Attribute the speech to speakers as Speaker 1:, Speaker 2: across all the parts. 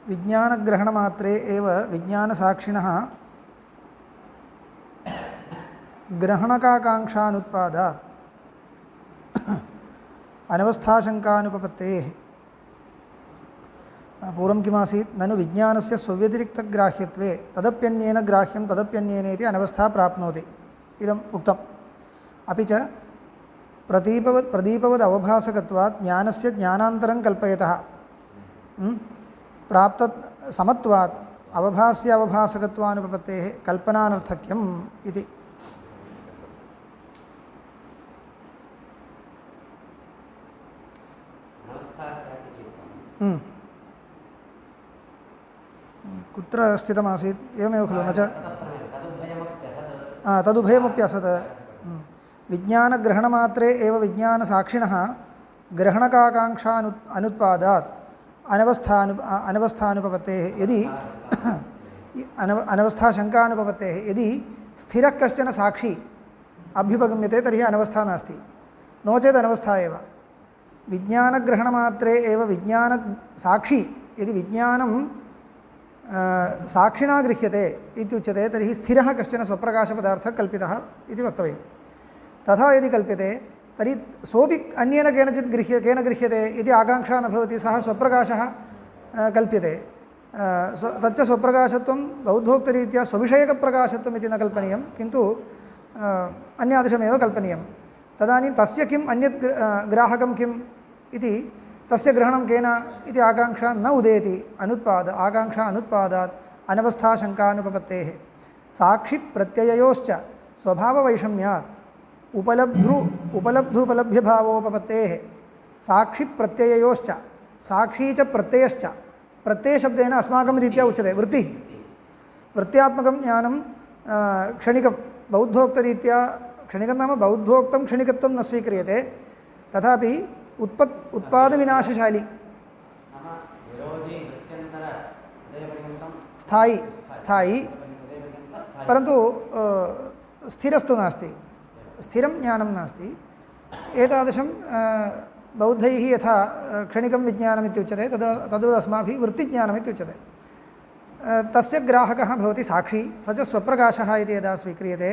Speaker 1: विज्ञानग्रहणमात्रे एव विज्ञानसाक्षिणः ग्रहणकाकाङ्क्षानुत्पादात् अनवस्थाशङ्कानुपपत्तेः पूर्वं किमासीत् ननु विज्ञानस्य स्वव्यतिरिक्तग्राह्यत्वे तदप्यन्येन ग्राह्यं तदप्यन्येनेति अनवस्था प्राप्नोति इदम् उक्तम्। अपि च प्रदीपवद् अवभासकत्वात् ज्ञानस्य ज्ञानान्तरं कल्पयतः प्राप्त समत्वात् अवभास्य अवभासकत्वानुपपत्तेः कल्पनानर्थक्यम् इति। कुत्र स्थितमासीत् एवमेव खलु न च तदुभयमप्यसत् विज्ञानग्रहणमात्रे एव विज्ञानसाक्षिणः ग्रहणकाकाङ्क्षानुत्पादात् अनवस्थानुपपत्तेः यदि अनवस्थाशङ्कानुपपत्तेः यदि स्थिरः कश्चन साक्षी अभ्युपगम्यते तर्हि अनवस्था नास्ति, नो चेत् अनवस्था एव। विज्ञानग्रहणमात्रे एव विज्ञानसाक्षी यदि विज्ञानं साक्षिणा गृह्यते इत्युच्यते तर्हि स्थिरः कश्चन स्वप्रकाशपदार्थः कल्पितः इति वक्तव्यं। तथा यदि कल्प्यते तर्हि सोऽपि अन्येन केन गृह्यते इति आकाङ्क्षा न भवति, सः स्वप्रकाशः कल्प्यते। तच्च स्वप्रकाशत्वं बौद्धोक्तरीत्या स्वविषयकप्रकाशत्वम् इति न कल्पनीयं, किन्तु अन्यादृशमेव कल्पनीयं। तदानीं तस्य किम् अन्यत् ग्राहकं किम् इति तस्य ग्रहणं केन इति आकाङ्क्षा न उदेति। आकाङ्क्षा अनुत्पादात् अनवस्थाशङ्कानुपपत्तेः साक्षिप्रत्यययोश्च स्वभाववैषम्यात् उपलब्धुपलभ्यभावोपपत्तेः साक्षिप्रत्यययोश्च साक्षी च प्रत्ययश्च प्रत्ययशब्देन अस्माकं रीत्या उच्यते वृत्त्यात्मकं ज्ञानं क्षणिकं बौद्धोक्तरीत्या क्षणिकं नाम बौद्धोक्तं क्षणिकत्वं न स्वीक्रियते, तथापि उत्पादविनाशशाली स्थायी परन्तु स्थिरस्तु नास्ति, स्थिरं ज्ञानं नास्ति। एतादृशं बौद्धैः यथा क्षणिकं विज्ञानम् इत्युच्यते तद्वत् अस्माभिः वृत्तिज्ञानम् इत्युच्यते। तस्य ग्राहकः भवति साक्षी, स च स्वप्रकाशः इति यदा स्वीक्रियते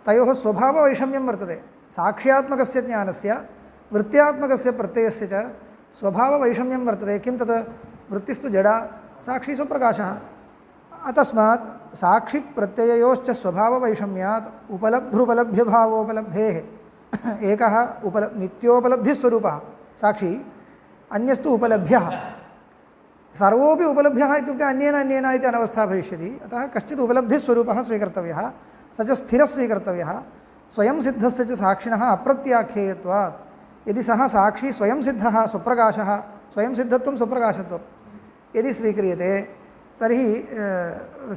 Speaker 1: तयोः स्वभाववैषम्यं वर्तते। साक्ष्यात्मकस्य ज्ञानस्य वृत्त्यात्मकस्य प्रत्ययस्य च स्वभाववैषम्यं वर्तते। किं तत्? वृत्तिस्तु जडा, साक्षी स्वप्रकाशः। अतस्मात् साक्षिप्रत्यययोश्च स्वभाववैषम्यात् उपलब्धुपलभ्यभावोपलब्धेः एकः नित्योपलब्धिस्वरूपः साक्षी, अन्यस्तु उपलभ्यः। सर्वोपि उपलभ्यः इत्युक्ते अन्येन इति अनवस्था भविष्यति। अतः कश्चित् उपलब्धिस्वरूपः स्वीकर्तव्यः, स च स्थिरः स्वीकर्तव्यः। स्वयं सिद्धस्य च साक्षिणः अप्रत्याख्येयत्वात् यदि सः साक्षी स्वयं सिद्धः स्वप्रकाशः, स्वयं सिद्धत्वं स्वप्रकाशत्वं यदि स्वीक्रियते तर्हि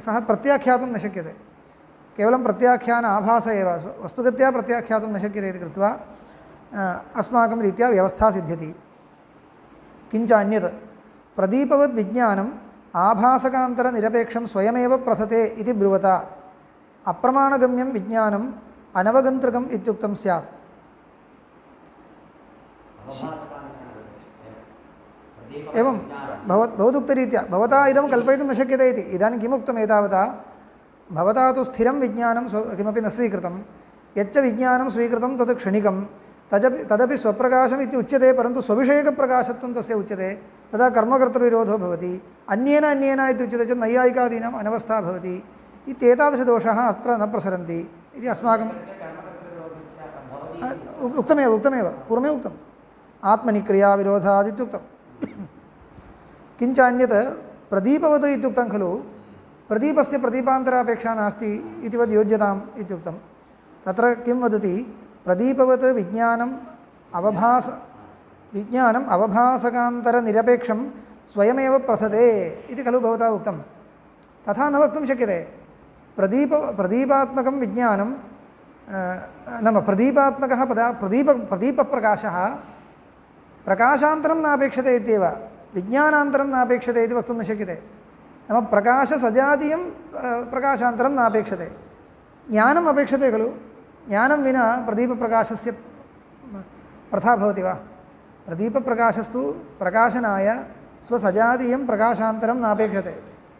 Speaker 1: सः प्रत्याख्यातुं न शक्यते। केवलं प्रत्याख्यान आभास एव, वस्तुगत्या प्रत्याख्यातुं न शक्यते इति कृत्वा अस्माकं रीत्या व्यवस्था सिद्ध्यति। किञ्च अन्यत् प्रदीपवद् विज्ञानम् आभासकान्तरनिरपेक्षं स्वयमेव प्रथते इति ब्रुवता अप्रमाणगम्यं विज्ञानम् अनवगन्तृकम् इत्युक्तं स्यात्। एवं भवदुक्तरीत्या भवता इदं कल्पयितुं न शक्यते इति। इदानीं किमुक्तम् एतावता? भवता तु स्थिरं विज्ञानं किमपि न स्वीकृतं, यच्च विज्ञानं स्वीकृतं तत् क्षणिकं, तदपि स्वप्रकाशम् इति उच्यते, परन्तु स्वविषयकप्रकाशत्वं तस्य उच्यते। तदा कर्मकर्तृविरोधो भवति। अन्येन इति उच्यते चेत् नैयायिकादीनाम् अनवस्था भवति। इत्येतादृशदोषाः अत्र न प्रसरन्ति इति अस्माकं उक्तमेव पूर्वमेव उक्तम्। आत्मनिक्रियाविरोधात् इत्युक्तं। किञ्च अन्यत् प्रदीपवत् इत्युक्तं खलु, प्रदीपस्य प्रदीपान्तरापेक्षा नास्ति इति वद् योज्यताम् इत्युक्तं। तत्र किं वदति? प्रदीपवत् विज्ञानम् अवभासकान्तरनिरपेक्षं स्वयमेव प्रथते इति खलु भवता उक्तं। तथा न वक्तुं शक्यते। प्रदीपात्मकं विज्ञानं नाम प्रदीपात्मकः प्रदीपप्रकाशः प्रकाशान्तरं नापेक्षते इत्येव, विज्ञानान्तरं नापेक्षते इति वक्तुं न शक्यते। नाम प्रकाशसजातीयं प्रकाशान्तरं नापेक्षते। ज्ञानम् अपेक्षते खलु, ज्ञानं विना प्रदीपप्रकाशस्य प्रथा भवति वा? प्रदीपप्रकाशस्तु प्रकाशनाय स्वसजातीयं प्रकाशान्तरं नापेक्षते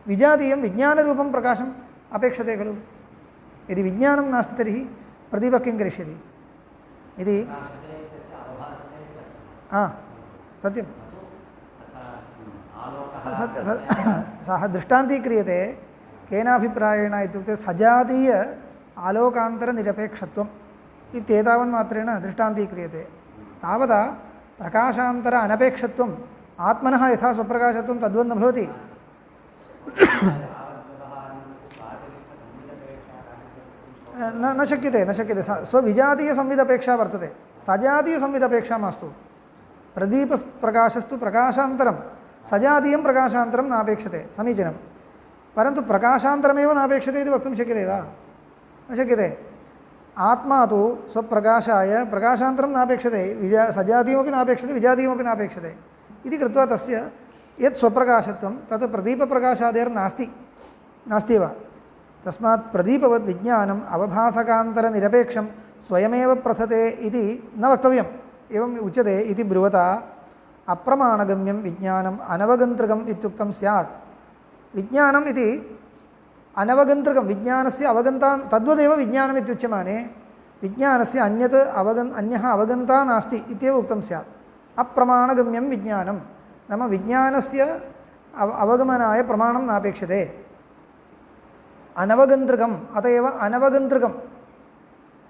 Speaker 1: विजातीयं विज्ञानरूपं प्रकाशम् अपेक्षते खलु यदि विज्ञानं नास्ति तर्हि प्रदीपः किं करिष्यति इति सत्यं सः दृष्टान्तीक्रियते केनाभिप्रायेण इत्युक्ते सजातीय आलोकान्तरनिरपेक्षत्वम् इत्येतावन्मात्रेण दृष्टान्तीक्रियते तावता प्रकाशान्तर अनपेक्षत्वम् आत्मनः यथा स्वप्रकाशत्वं तद्वन्न भवति न शक्यते स्वविजातीयसंविदपेक्षा वर्तते सजातीयसंविदपेक्षा मास्तु प्रदीपप्रकाशस्तु प्रकाशान्तरं सजातीयं प्रकाशान्तरं नापेक्षते समीचीनं परन्तु प्रकाशान्तरमेव नापेक्षते इति वक्तुं शक्यते वा न शक्यते आत्मा तु स्वप्रकाशाय प्रकाशान्तरं नापेक्षते सजातीयमपि नापेक्षते विजातीयमपि नापेक्षते इति कृत्वा तस्य यत् स्वप्रकाशत्वं तत् प्रदीपप्रकाशादेर्नास्ति नास्त्येव तस्मात् प्रदीपवद् विज्ञानम् अवभासकान्तरनिरपेक्षं स्वयमेव प्रथते इति न वक्तव्यम् एवम् उच्यते इति ब्रुवता अप्रमाणगम्यं विज्ञानम् अनवगन्तृकम् इत्युक्तं स्यात् विज्ञानम् इति अनवगन्तृकं विज्ञानस्य अवगन्ता तद्वदेव विज्ञानम् इत्युच्यमाने विज्ञानस्य अन्यः अवगन्ता नास्ति इत्येव उक्तं स्यात् अप्रमाणगम्यं विज्ञानं नाम विज्ञानस्य अवगमनाय प्रमाणं नापेक्षते अनवगन्तृकम् अत एव अनवगन्तृकम्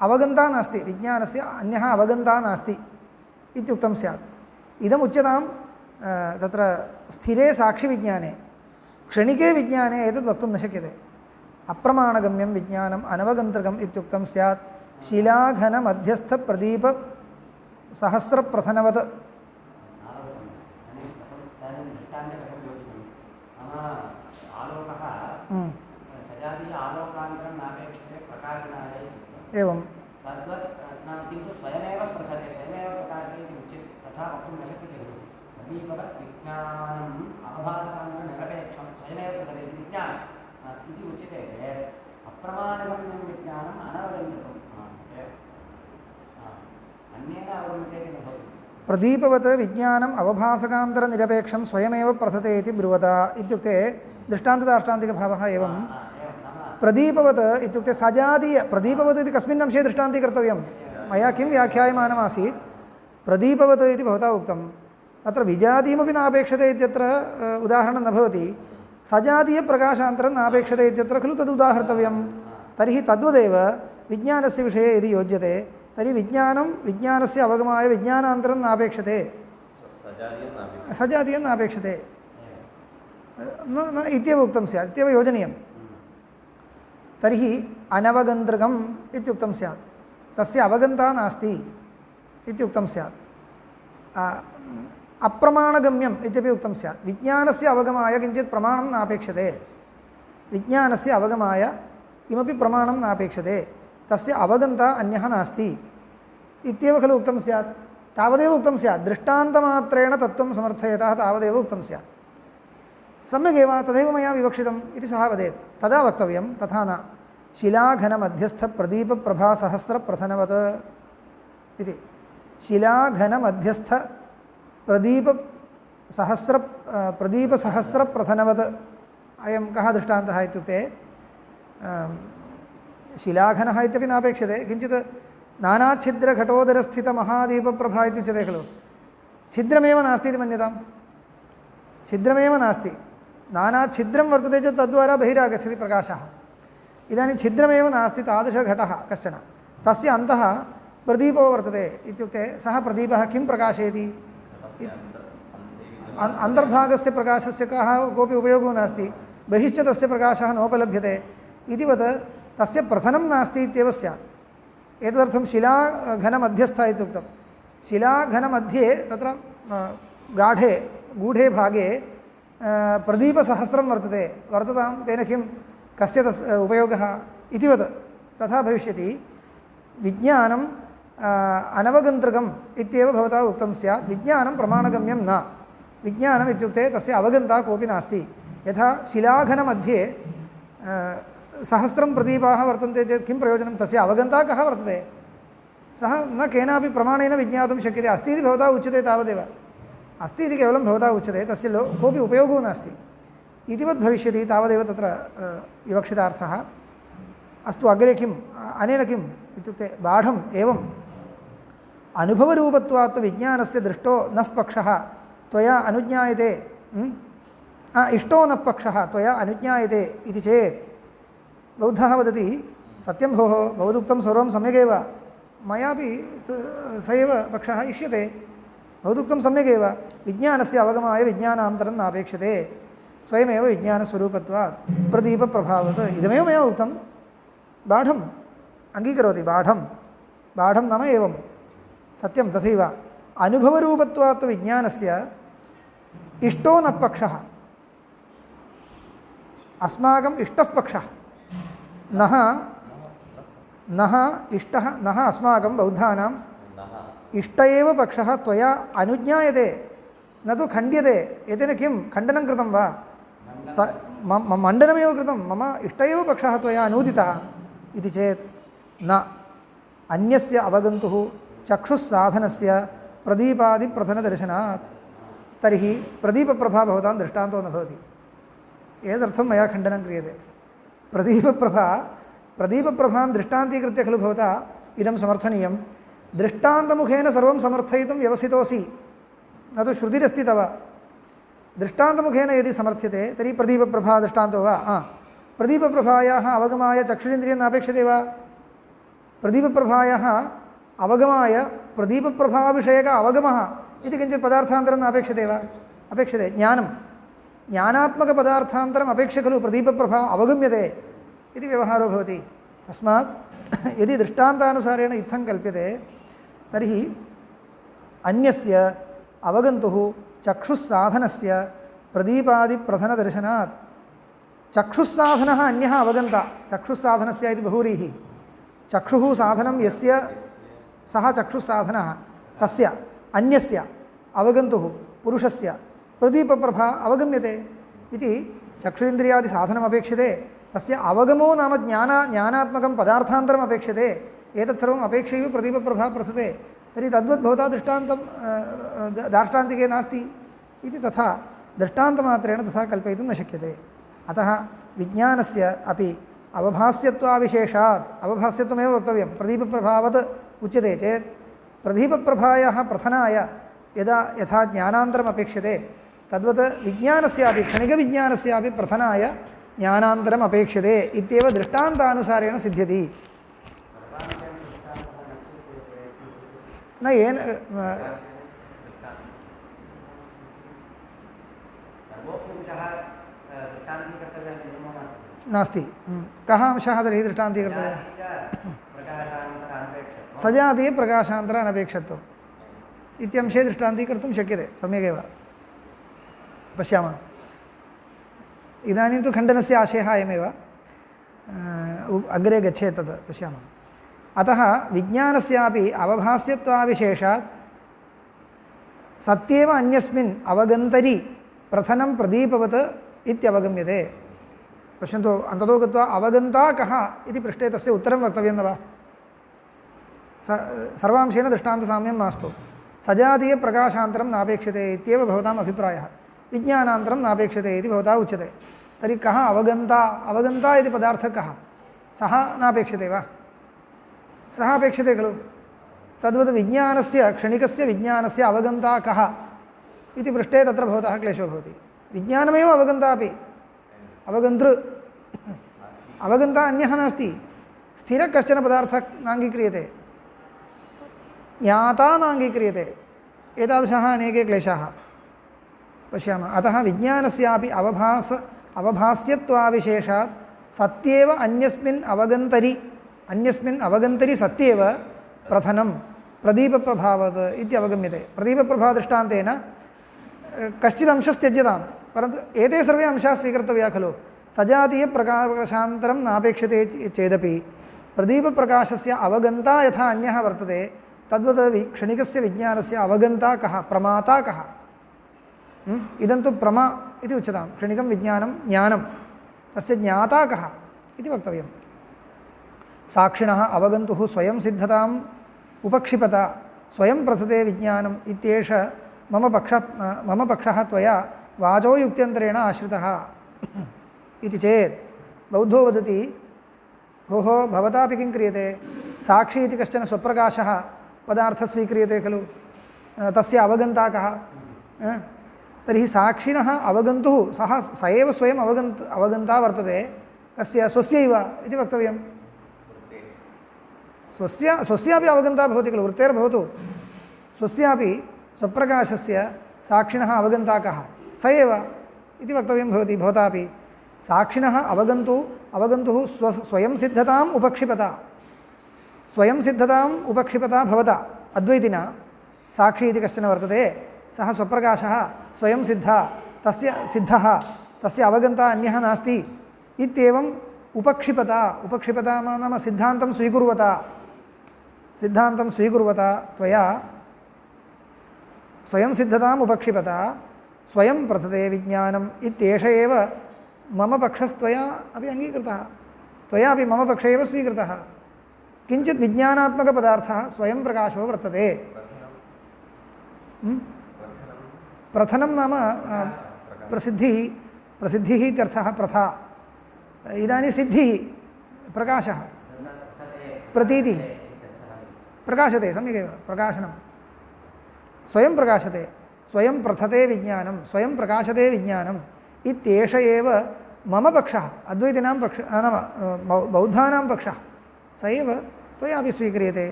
Speaker 1: अवगन्ता नास्ति विज्ञानस्य अन्यः अवगन्ता नास्ति इत्युक्तं स्यात् इदम् उच्यतां तत्र स्थिरे साक्षिविज्ञाने क्षणिके विज्ञाने एतद् वक्तुं न शक्यते अप्रमाणगम्यं विज्ञानम् अनवगन्तृकम् इत्युक्तं स्यात् शिलाघनमध्यस्थप्रदीपसहस्रप्रथनवत् एवं
Speaker 2: किन्तु स्वयमेव प्रथते स्वयमेव प्रकाशते इति उच्यते तथा वक्तुं न शक्यते खलु प्रदीपवत् विज्ञानम् अवभासकान्तरनिरपेक्षं स्वयमेव प्रथते इति विज्ञानम् इति उच्यते चेत् अप्रमाणगम्यं विज्ञानम् अनवगन्तृकम् अन्येन अवगम्यते इति न भवति
Speaker 1: प्रदीपवत् विज्ञानम् अवभासकान्तरनिरपेक्षं स्वयमेव प्रथते इति ब्रुवता इत्युक्ते दृष्टान्तदार्ष्टान्तिकभावः एवं प्रदीपवत् इत्युक्ते सजातीय प्रदीपवत् इति कस्मिन् अंशे दृष्टान्तीकर्तव्यं मया किं व्याख्यायमानमासीत् प्रदीपवत् इति भवता उक्तं तत्र विजातीयमपि नापेक्षते इत्यत्र उदाहरणं न भवति सजातीयप्रकाशान्तरं नापेक्षते इत्यत्र खलु तद् उदाहर्तव्यं तर्हि तद्वदेव विज्ञानस्य विषये यदि योज्यते तर्हि विज्ञानस्य अवगमाय विज्ञानान्तरं नापेक्षते सजातीयं नापेक्षते न इत्येव उक्तं स्यात् इत्येव योजनीयं तर्हि अनवगन्तृकम् इत्युक्तं स्यात् तस्य अवगन्ता नास्ति इत्युक्तं स्यात् अप्रमाणगम्यम् इत्यपि उक्तं स्यात् विज्ञानस्य अवगमाय किञ्चित् प्रमाणं नापेक्षते विज्ञानस्य अवगमाय किमपि प्रमाणं नापेक्षते तस्य अवगन्ता अन्यः नास्ति इत्येव खलु उक्तं स्यात् तावदेव उक्तं स्यात् दृष्टान्तमात्रेण तत्त्वं समर्थयतः तावदेव उक्तं स्यात् सम्यगेव तथैव मया विवक्षितम् इति सः वदेत् तदा वक्तव्यं तथा न शिलाघनमध्यस्थप्रदीपप्रभासहस्रप्रथनवत् इति प्रदीपसहस्रप्रथनवत् अयं कः दृष्टान्तः इत्युक्ते शिलाघनः इत्यपि नापेक्षते किञ्चित् नानाच्छिद्रघटोदरस्थितमहादीपप्रभा इत्युच्यते खलु छिद्रमेव नास्ति इति मन्यताम् छिद्रमेव नास्ति नानाच्छिद्रं वर्तते चेत् तद्वारा बहिरागच्छति प्रकाशः इदानीं छिद्रमेव नास्ति तादृशघटः कश्चन तस्य अन्तः प्रदीपो वर्तते इत्युक्ते सः प्रदीपः किं प्रकाशयति अन्तर्भागस्य प्रकाशस्य कोऽपि उपयोगो नास्ति बहिश्च तस्य प्रकाशः नोपलभ्यते इतिवत् तस्य प्रथनं नास्ति इत्येव स्यात् एतदर्थं शिलाघनमध्यस्थ इत्युक्तं शिलाघनमध्ये तत्र गूढे भागे प्रदीपसहस्रं वर्ततां तेन किं कस्य उपयोगः इतिवत् तथा भविष्यति विज्ञानम् अनवगन्तृकम् इत्येव भवता उक्तं स्यात् विज्ञानं प्रमाणगम्यं न विज्ञानम् इत्युक्ते तस्य अवगन्ता कोऽपि नास्ति यथा शिलाघनमध्ये सहस्रं प्रदीपाः वर्तन्ते चेत् किं प्रयोजनं तस्य अवगन्ता कः वर्तते सः न केनापि प्रमाणेन विज्ञातुं शक्यते अस्ति इति भवता उच्यते तावदेव अस्ति इति केवलं भवता उच्यते, तस्य कोऽपि उपयोगो नास्ति इतिवत् भविष्यति, तावदेव तत्र विवक्षितार्थः। अस्तु, अग्रे किम् अनेन किम् इत्युक्ते बाढम् एवम् अनुभवरूपत्वात् विज्ञानस्य दृष्टो नः पक्षः त्वया अनुज्ञायते, इष्टो नः पक्षः त्वया अनुज्ञायते इति चेत् बौद्धः वदति सत्यं भोः, भवदुक्तं सर्वं सम्यगेव, मयापि स एव पक्षः इष्यते, भवदुक्तं सम्यगेव, विज्ञानस्य अवगमाय विज्ञानान्तरं नापेक्षते, स्वयमेव विज्ञानस्वरूपत्वात् प्रदीपप्रभावत्। इदमेव मया उक्तं, बाढम् अङ्गीकरोति, बाढं नाम एवं सत्यं तथैव अनुभवरूपत्वात् विज्ञानस्य इष्टो न पक्षः, अस्माकम् इष्टः पक्षः, नः इष्टः, नः अस्माकं बौद्धानाम् इष्ट एव पक्षः त्वया अनुज्ञायते, न तु खण्ड्यते। एतेन किं खण्डनं कृतं वा? मण्डनमेव कृतं, मम इष्ट एव पक्षः त्वया अनूदितः इति चेत् न। अन्यस्य अवगन्तुः चक्षुस्साधनस्य प्रदीपादिप्रथनदर्शनात्, तर्हि प्रदीपप्रभा भवतां दृष्टान्तो न भवति। एतदर्थं मया खण्डनं क्रियते। प्रदीपप्रभां दृष्टान्तीकृत्य खलु भवता इदं समर्थनीयं। दृष्टान्तमुखेन सर्वं समर्थयितुं व्यवसितोऽसि, न तु श्रुतिरस्ति तव। दृष्टान्तमुखेन यदि समर्थ्यते तर्हि प्रदीपप्रभा दृष्टान्तो वा? प्रदीपप्रभायाः अवगमाय चक्षुरिन्द्रियं नापेक्षते वा? प्रदीपप्रभायाः अवगमाय प्रदीपप्रभाविषयक अवगमः इति किञ्चित् पदार्थान्तरं नापेक्षते वा? अपेक्षते। ज्ञानात्मकपदार्थान्तरम् अपेक्ष्य खलु प्रदीपप्रभा अवगम्यते इति व्यवहारो भवति। तस्मात् यदि दृष्टान्तानुसारेण इत्थं कल्प्यते तर्हि अन्यस्य अवगन्तुः चक्षुस्साधनस्य प्रदीपादिप्रथनदर्शनात्, चक्षुस्साधनः अन्यः अवगन्ता, चक्षुस्साधनस्य इति बहुव्रीहि, चक्षुः साधनं यस्य सः चक्षुस्साधनः, तस्य अन्यस्य अवगन्तुः पुरुषस्य प्रदीपप्रभा अवगम्यते इति चक्षुरिन्द्रियादिसाधनम् अपेक्षते, तस्य अवगमो नाम ज्ञानात्मकं पदार्थान्तरम् अपेक्षते। एतत् सर्वम् अपेक्षैव प्रदीपप्रभा प्रथते। तर्हि तद्वत् भवता दृष्टान्तं दार्ष्टान्तिके नास्ति इति तथा दृष्टान्तमात्रेण तथा कल्पयितुं न शक्यते। अतः विज्ञानस्य अपि अवभास्यत्वाविशेषात्, अवभास्यत्वमेव वक्तव्यं, प्रदीपप्रभावत् उच्यते चेत् प्रदीपप्रभायाः प्रथनाय यथा ज्ञानान्तरम् अपेक्षते तद्वत् विज्ञानस्यापि क्षणिकविज्ञानस्यापि प्रथनाय ज्ञानान्तरम् अपेक्षते इत्येव दृष्टान्तानुसारेण सिद्ध्यति। न येन नास्ति। कः अंशः तर्हि दृष्टान्तीकर्तव्यः? सजातीय प्रकाशान्तर अनपेक्षत्वम् इत्यंशे दृष्टान्तीकर्तुं शक्यते, सम्यगेव। पश्यामः, इदानीं तु खण्डनस्य आशयः अयमेव, अग्रे गच्छेत् तत् पश्यामः। अतः विज्ञानस्यापि अवभास्यत्वाविशेषात् सत्येव अन्यस्मिन् अवगन्तरि प्रथनं प्रदीपवत् इत्यवगम्यते। पश्यन्तु, अन्ततो गत्वा अवगन्ता कः इति पृष्टे तस्य उत्तरं वक्तव्यं न वा? सर्वांशेन दृष्टान्तसाम्यं मास्तु। सजातीयप्रकाशान्तरं नापेक्षते इत्येव भवताम् अभिप्रायः, विज्ञानान्तरं नापेक्षते इति भवता उच्यते। तर्हि कः अवगन्ता? अवगन्ता इति पदार्थः कः? सः नापेक्षते वा? सः अपेक्षते खलु। तद्वत् विज्ञानस्य, क्षणिकस्य विज्ञानस्य अवगन्ता कः इति पृष्टे तत्र भवतः क्लेशो भवति। विज्ञानमेव अवगन्ता अपि, अवगन्तृ, अवगन्ता अन्यः नास्ति। स्थिरः कश्चन पदार्थः नाङ्गीक्रियते, ज्ञाता नाङ्गीक्रियते, एतादृशाः अनेके क्लेशाः पश्यामः। अतः विज्ञानस्यापि अवभास्यत्वाविशेषात् सत्येव अन्यस्मिन् अवगन्तरि सत्येव प्रथनं प्रदीपप्रभावत् इत्यवगम्यते। प्रदीपप्रभादृष्टान्तेन कश्चित् अंशस्त्यज्यतां, परन्तु एते सर्वे अंशाः स्वीकर्तव्याः खलु। सजातीयप्रकाशान्तरं नापेक्षते चेदपि प्रदीपप्रकाशस्य अवगन्ता यथा अन्यः वर्तते तद्वत् क्षणिकस्य विज्ञानस्य अवगन्ता कः, प्रमाता कः? इदं तु प्रमा इति उच्यतां। क्षणिकं विज्ञानं ज्ञानं, तस्य ज्ञाता कः इति वक्तव्यं। साक्षिणः अवगन्तुः स्वयं सिद्धताम् उपक्षिपत स्वयं प्रथते विज्ञानम् इत्येष मम पक्षः त्वया वाचो युक्त्यन्तरेण आश्रितः इति चेत् बौद्धो वदति भोः भवतापि किं क्रियते साक्षी इति कश्चन स्वप्रकाशः पदार्थः स्वीक्रियते खलु तस्य अवगन्ता कः तर्हि साक्षिणः अवगन्तुः स एव स्वयम् अवगन्ता वर्तते कस्य स्वस्यैव इति वक्तव्यं स्वस्यापि अवगन्ता भवति खलु वृत्तेर्भवतु स्वस्यापि स्वप्रकाशस्य साक्षिणः अवगन्ता कः स एव इति वक्तव्यं भवति भवतापि साक्षिणः अवगन्तुः स्वयं सिद्धताम् उपक्षिपता भवता अद्वैतिना साक्षी इति कश्चन वर्तते सः स्वप्रकाशः स्वयं सिद्धः तस्य अवगन्ता अन्यः नास्ति इत्येवम् उपक्षिपता नाम सिद्धान्तं स्वीकुर्वता त्वया स्वयं सिद्धताम् उपक्षिपता स्वयं प्रथते विज्ञानम् इत्येष एव मम पक्षस्त्वया अपि अङ्गीकृतः त्वयापि मम पक्षे एव स्वीकृतः किञ्चित् विज्ञानात्मकपदार्थः स्वयं प्रकाशो वर्तते प्रथनं नाम प्रसिद्धिः इत्यर्थः प्रथा इदानीं सिद्धिः प्रकाशः प्रतीतिः प्रकाशते सम्यगेव प्रकाशनं स्वयं प्रकाशते स्वयं प्रथते विज्ञानं स्वयं प्रकाशते विज्ञानम् इत्येष एव मम पक्षः अद्वैतिनां पक्षः नाम बौद्धानां पक्षः स एव त्वयापि स्वीक्रियते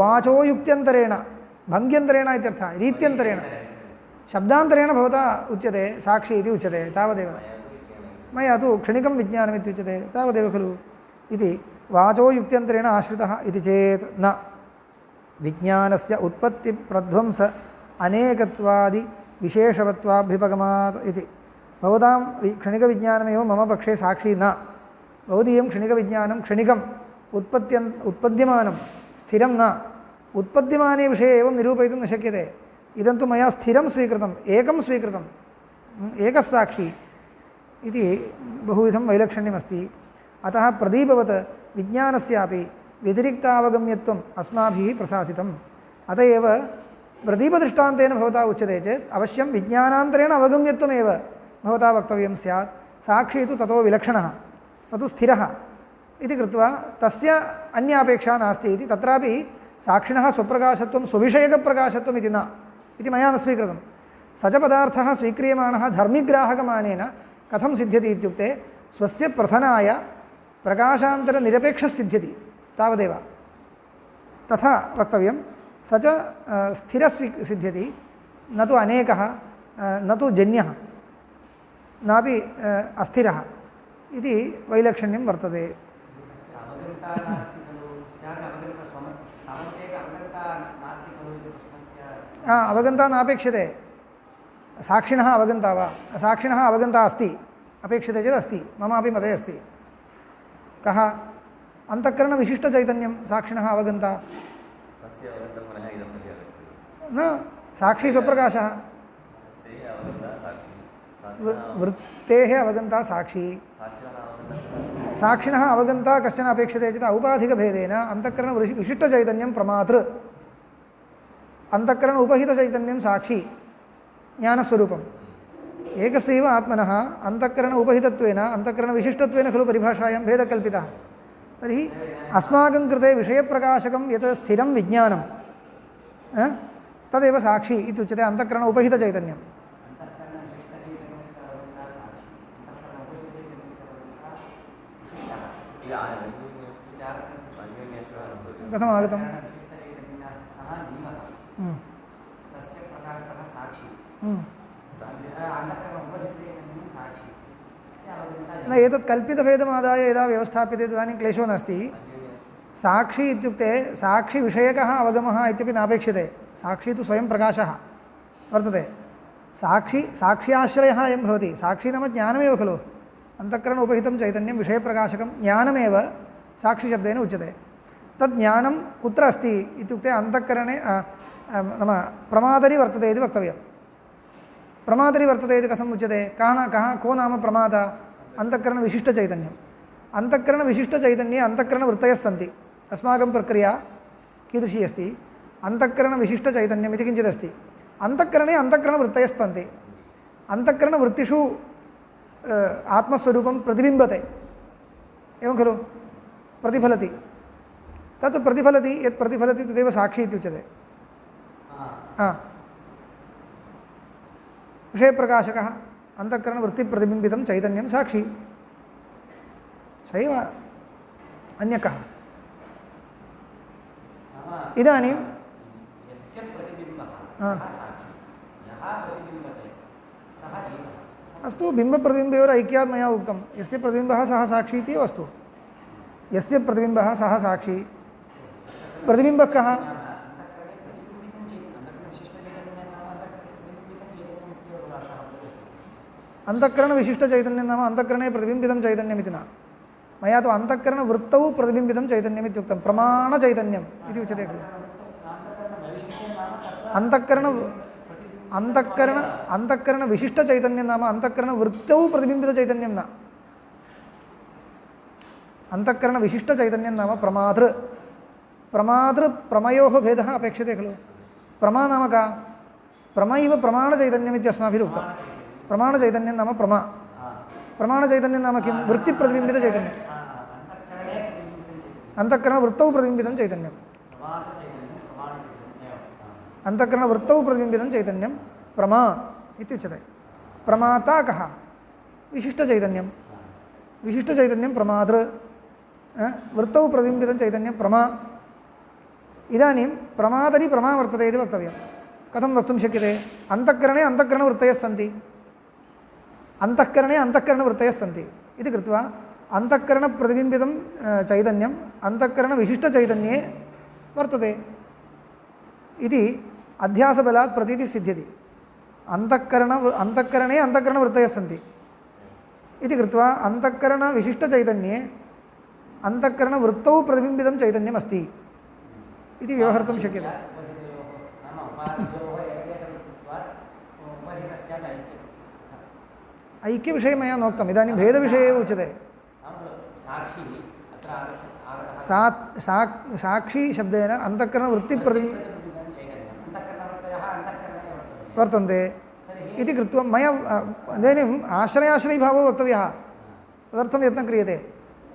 Speaker 1: वाचो युक्त्यन्तरेण भङ्ग्यन्तरेण इत्यर्थः रीत्यन्तरेण शब्दान्तरेण भवता उच्यते साक्षी इति उच्यते तावदेव मया तु क्षणिकं विज्ञानम् इत्युच्यते तावदेव खलु इति वाचो युक्त्यन्तरेण आश्रितः इति चेत् न विज्ञानस्य उत्पत्तिप्रध्वंस अनेकत्वादि विशेषवत्वाभ्युपगमात् इति भवतां क्षणिकविज्ञानमेव मम पक्षे साक्षी न भवदीयं क्षणिकविज्ञानं क्षणिकम् उत्पद्यमानं स्थिरं न उत्पद्यमाने विषये एवं निरूपयितुं न शक्यते इदं तु मया स्थिरं स्वीकृतम् एकं स्वीकृतम् एकः साक्षी इति बहुविधं वैलक्षण्यमस्ति अतः प्रदीपवत् विज्ञानस्यापि व्यतिरिक्तावगम्यत्वम् अस्माभिः प्रसादितम् अत एव प्रदीपदृष्टान्तेन भवता उच्यते चेत् अवश्यं विज्ञानान्तरेण अवगम्यत्वमेव भवता वक्तव्यं स्यात् साक्षी तु ततो विलक्षणः स तु स्थिरः इति कृत्वा तस्य अन्यापेक्षा नास्ति इति तत्रापि साक्षिणः स्वप्रकाशत्वं स्वविषयकप्रकाशत्वम् इति न इति मया न स्वीकृतं स च पदार्थः स्वीक्रियमाणः धर्मिग्राहकमानेन कथं सिद्ध्यति इत्युक्ते स्वस्य प्रथनाय प्रकाशान्तरनिरपेक्षः सिद्ध्यति तावदेव तथा वक्तव्यं स च स्थिरः सिद्ध्यति न तु अनेकः न तु जन्यः नापि अस्थिरः इति वैलक्षण्यं वर्तते अवगन्ता नापेक्षते साक्षिणः अवगन्ता वा साक्षिणः अवगन्ता अस्ति अपेक्षते चेत् अस्ति ममापि मते अस्ति कः अन्तःकरणविशिष्टचैतन्यं साक्षिणः अवगन्ता न साक्षी स्वप्रकाशः वृत्तेः अवगन्ता साक्षी साक्षिणः अवगन्ता कश्चन अपेक्षते चेत् औपाधिकभेदेन अन्तःकरणविशिष्टचैतन्यं प्रमातृ अन्तःकरण उपहितचैतन्यं साक्षी ज्ञानस्वरूपम् एकस्यैव आत्मनः अन्तःकरण उपहितत्वेन अन्तःकरणविशिष्टत्वेन खलु परिभाषायां भेदः कल्पितः तर्हि अस्माकं कृते विषयप्रकाशकं यत् स्थिरं विज्ञानं तदेव साक्षी इत्युच्यते अन्तःकरण उपहितचैतन्यं कथम् आगतम् न एतत् कल्पितभेदमादाय यदा व्यवस्थाप्यते तदानीं क्लेशो नास्ति साक्षी इत्युक्ते साक्षिविषयकः अवगमः इत्यपि नापेक्षते साक्षी तु स्वयं प्रकाशः वर्तते साक्ष्याश्रयः अयं भवति साक्षी नाम ज्ञानमेव खलु अन्तःकरण उपहितं चैतन्यं विषयप्रकाशकं ज्ञानमेव साक्षिशब्देन उच्यते तद् ज्ञानं कुत्र अस्ति इत्युक्ते अन्तःकरणे नाम प्रमादरि वर्तते इति वक्तव्यं प्रमादरि वर्तते इति कथम् उच्यते को नाम प्रमादा अन्तःकरणविशिष्टचैतन्यम् अन्तःकरणविशिष्टचैतन्ये अन्तःकरणवृत्तयः सन्ति अस्माकं प्रक्रिया कीदृशी अस्ति अन्तःकरणविशिष्टचैतन्यम् इति किञ्चित् अस्ति अन्तःकरणे अन्तःकरणवृत्तयस्सन्ति अन्तःकरणवृत्तिषु आत्मस्वरूपं प्रतिबिम्बते एवं खलु प्रतिफलति तत् प्रतिफलति यत् प्रतिफलति तदेव साक्षी इत्युच्यते विषयप्रकाशकः अन्तःकरणवृत्तिप्रतिबिम्बितं चैतन्यं साक्षी स एव अन्यः कः इदानीं
Speaker 2: यस्य प्रतिबिम्बः सः साक्षी यः प्रतिबिम्बते सः जीवः
Speaker 1: अस्तु बिम्बप्रतिबिम्बयोः ऐक्यात् मया उक्तं यस्य प्रतिबिम्बः सः साक्षी इत्येव अस्तु यस्य प्रतिबिम्बः सः साक्षी प्रतिबिम्बः कः अन्तःकरणविशिष्टचैतन्यं नाम अन्तःकरणे प्रतिबिम्बितं चैतन्यमिति न मया तु अन्तःकरणवृत्तौ प्रतिबिम्बितं चैतन्यम् इत्युक्तं प्रमाणचैतन्यम् इति उच्यते खलु अन्तःकरणविशिष्टचैतन्यं नाम अन्तःकरणवृत्तौ प्रतिबिम्बितचैतन्यं न अन्तःकरणविशिष्टचैतन्यं नाम प्रमातृप्रमयोः भेदः अपेक्षते खलु प्रमा नाम का प्रमा इव प्रमाणचैतन्यम् इत्यस्माभिरुक्तं प्रमाणचैतन्यं नाम प्रमाणचैतन्यं नाम किं वृत्तिप्रतिबिम्बितचैतन्यम् अन्तःकरणवृत्तौ प्रतिबिम्बितं चैतन्यम् अन्तःकरणवृत्तौ प्रतिबिम्बितं चैतन्यं प्रमा इत्युच्यते प्रमाता कः विशिष्टचैतन्यं प्रमातृ वृत्तौ प्रतिबिम्बितं चैतन्यं प्रमा इदानीं प्रमातरि प्रमा वर्तते इति वक्तव्यं कथं वक्तुं शक्यते अन्तःकरणे अन्तःकरणवृत्तयः सन्ति अन्तःकरणे अन्तःकरणवृत्तयः सन्ति इति कृत्वा अन्तःकरणप्रतिबिम्बितं चैतन्यम् अन्तःकरणविशिष्टचैतन्ये वर्तते इति अध्यासबलात् प्रतीतिः सिद्ध्यति अन्तःकरणे अन्तःकरणवृत्तयः सन्ति इति कृत्वा अन्तःकरणविशिष्टचैतन्ये अन्तःकरणवृत्तौ प्रतिबिम्बितं चैतन्यम् अस्ति इति व्यवहर्तुं शक्यते ऐक्यविषये मया नोक्तम् इदानीं भेदविषये एव उच्यते साक्षी शब्देन अन्तःकरणवृत्तिप्रतिबिम्बं वर्तन्ते इति कृत्वा मया इदानीम् आश्रयाश्रयीभावो वक्तव्यः तदर्थं यत्नः क्रियते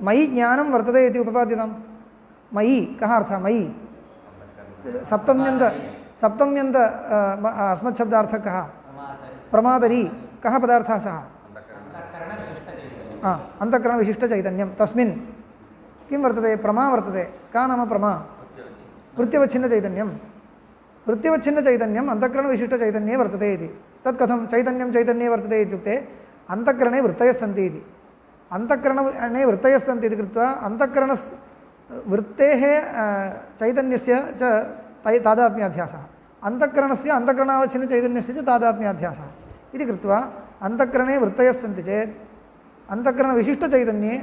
Speaker 1: मयि ज्ञानं वर्तते इति उपपाद्यतां मयि कः अर्थः मयि सप्तम्यन्त अस्मच्छब्दार्थः कः प्रमातरि कः पदार्थः सः अन्तःकरणविशिष्टचैतन्यं तस्मिन् किं वर्तते प्रमा वर्तते का नाम प्रमा वृत्तिवच्छिन्नचैतन्यम् अन्तःकरणविशिष्टचैतन्ये वर्तते इति तत् कथं चैतन्ये वर्तते इत्युक्ते अन्तःकरणे वृत्तयः सन्ति इति अन्तःकरणे वृत्तयः सन्ति इति कृत्वा वृत्तेः चैतन्यस्य च तादात्म्याध्यासः अन्तःकरणस्य अन्तःकरणावच्छिन्नचैतन्यस्य च तादात्म्याध्यासः इति कृत्वा अन्तःकरणे वृत्तयः सन्ति चेत् अन्तःकरणविशिष्टचैतन्ये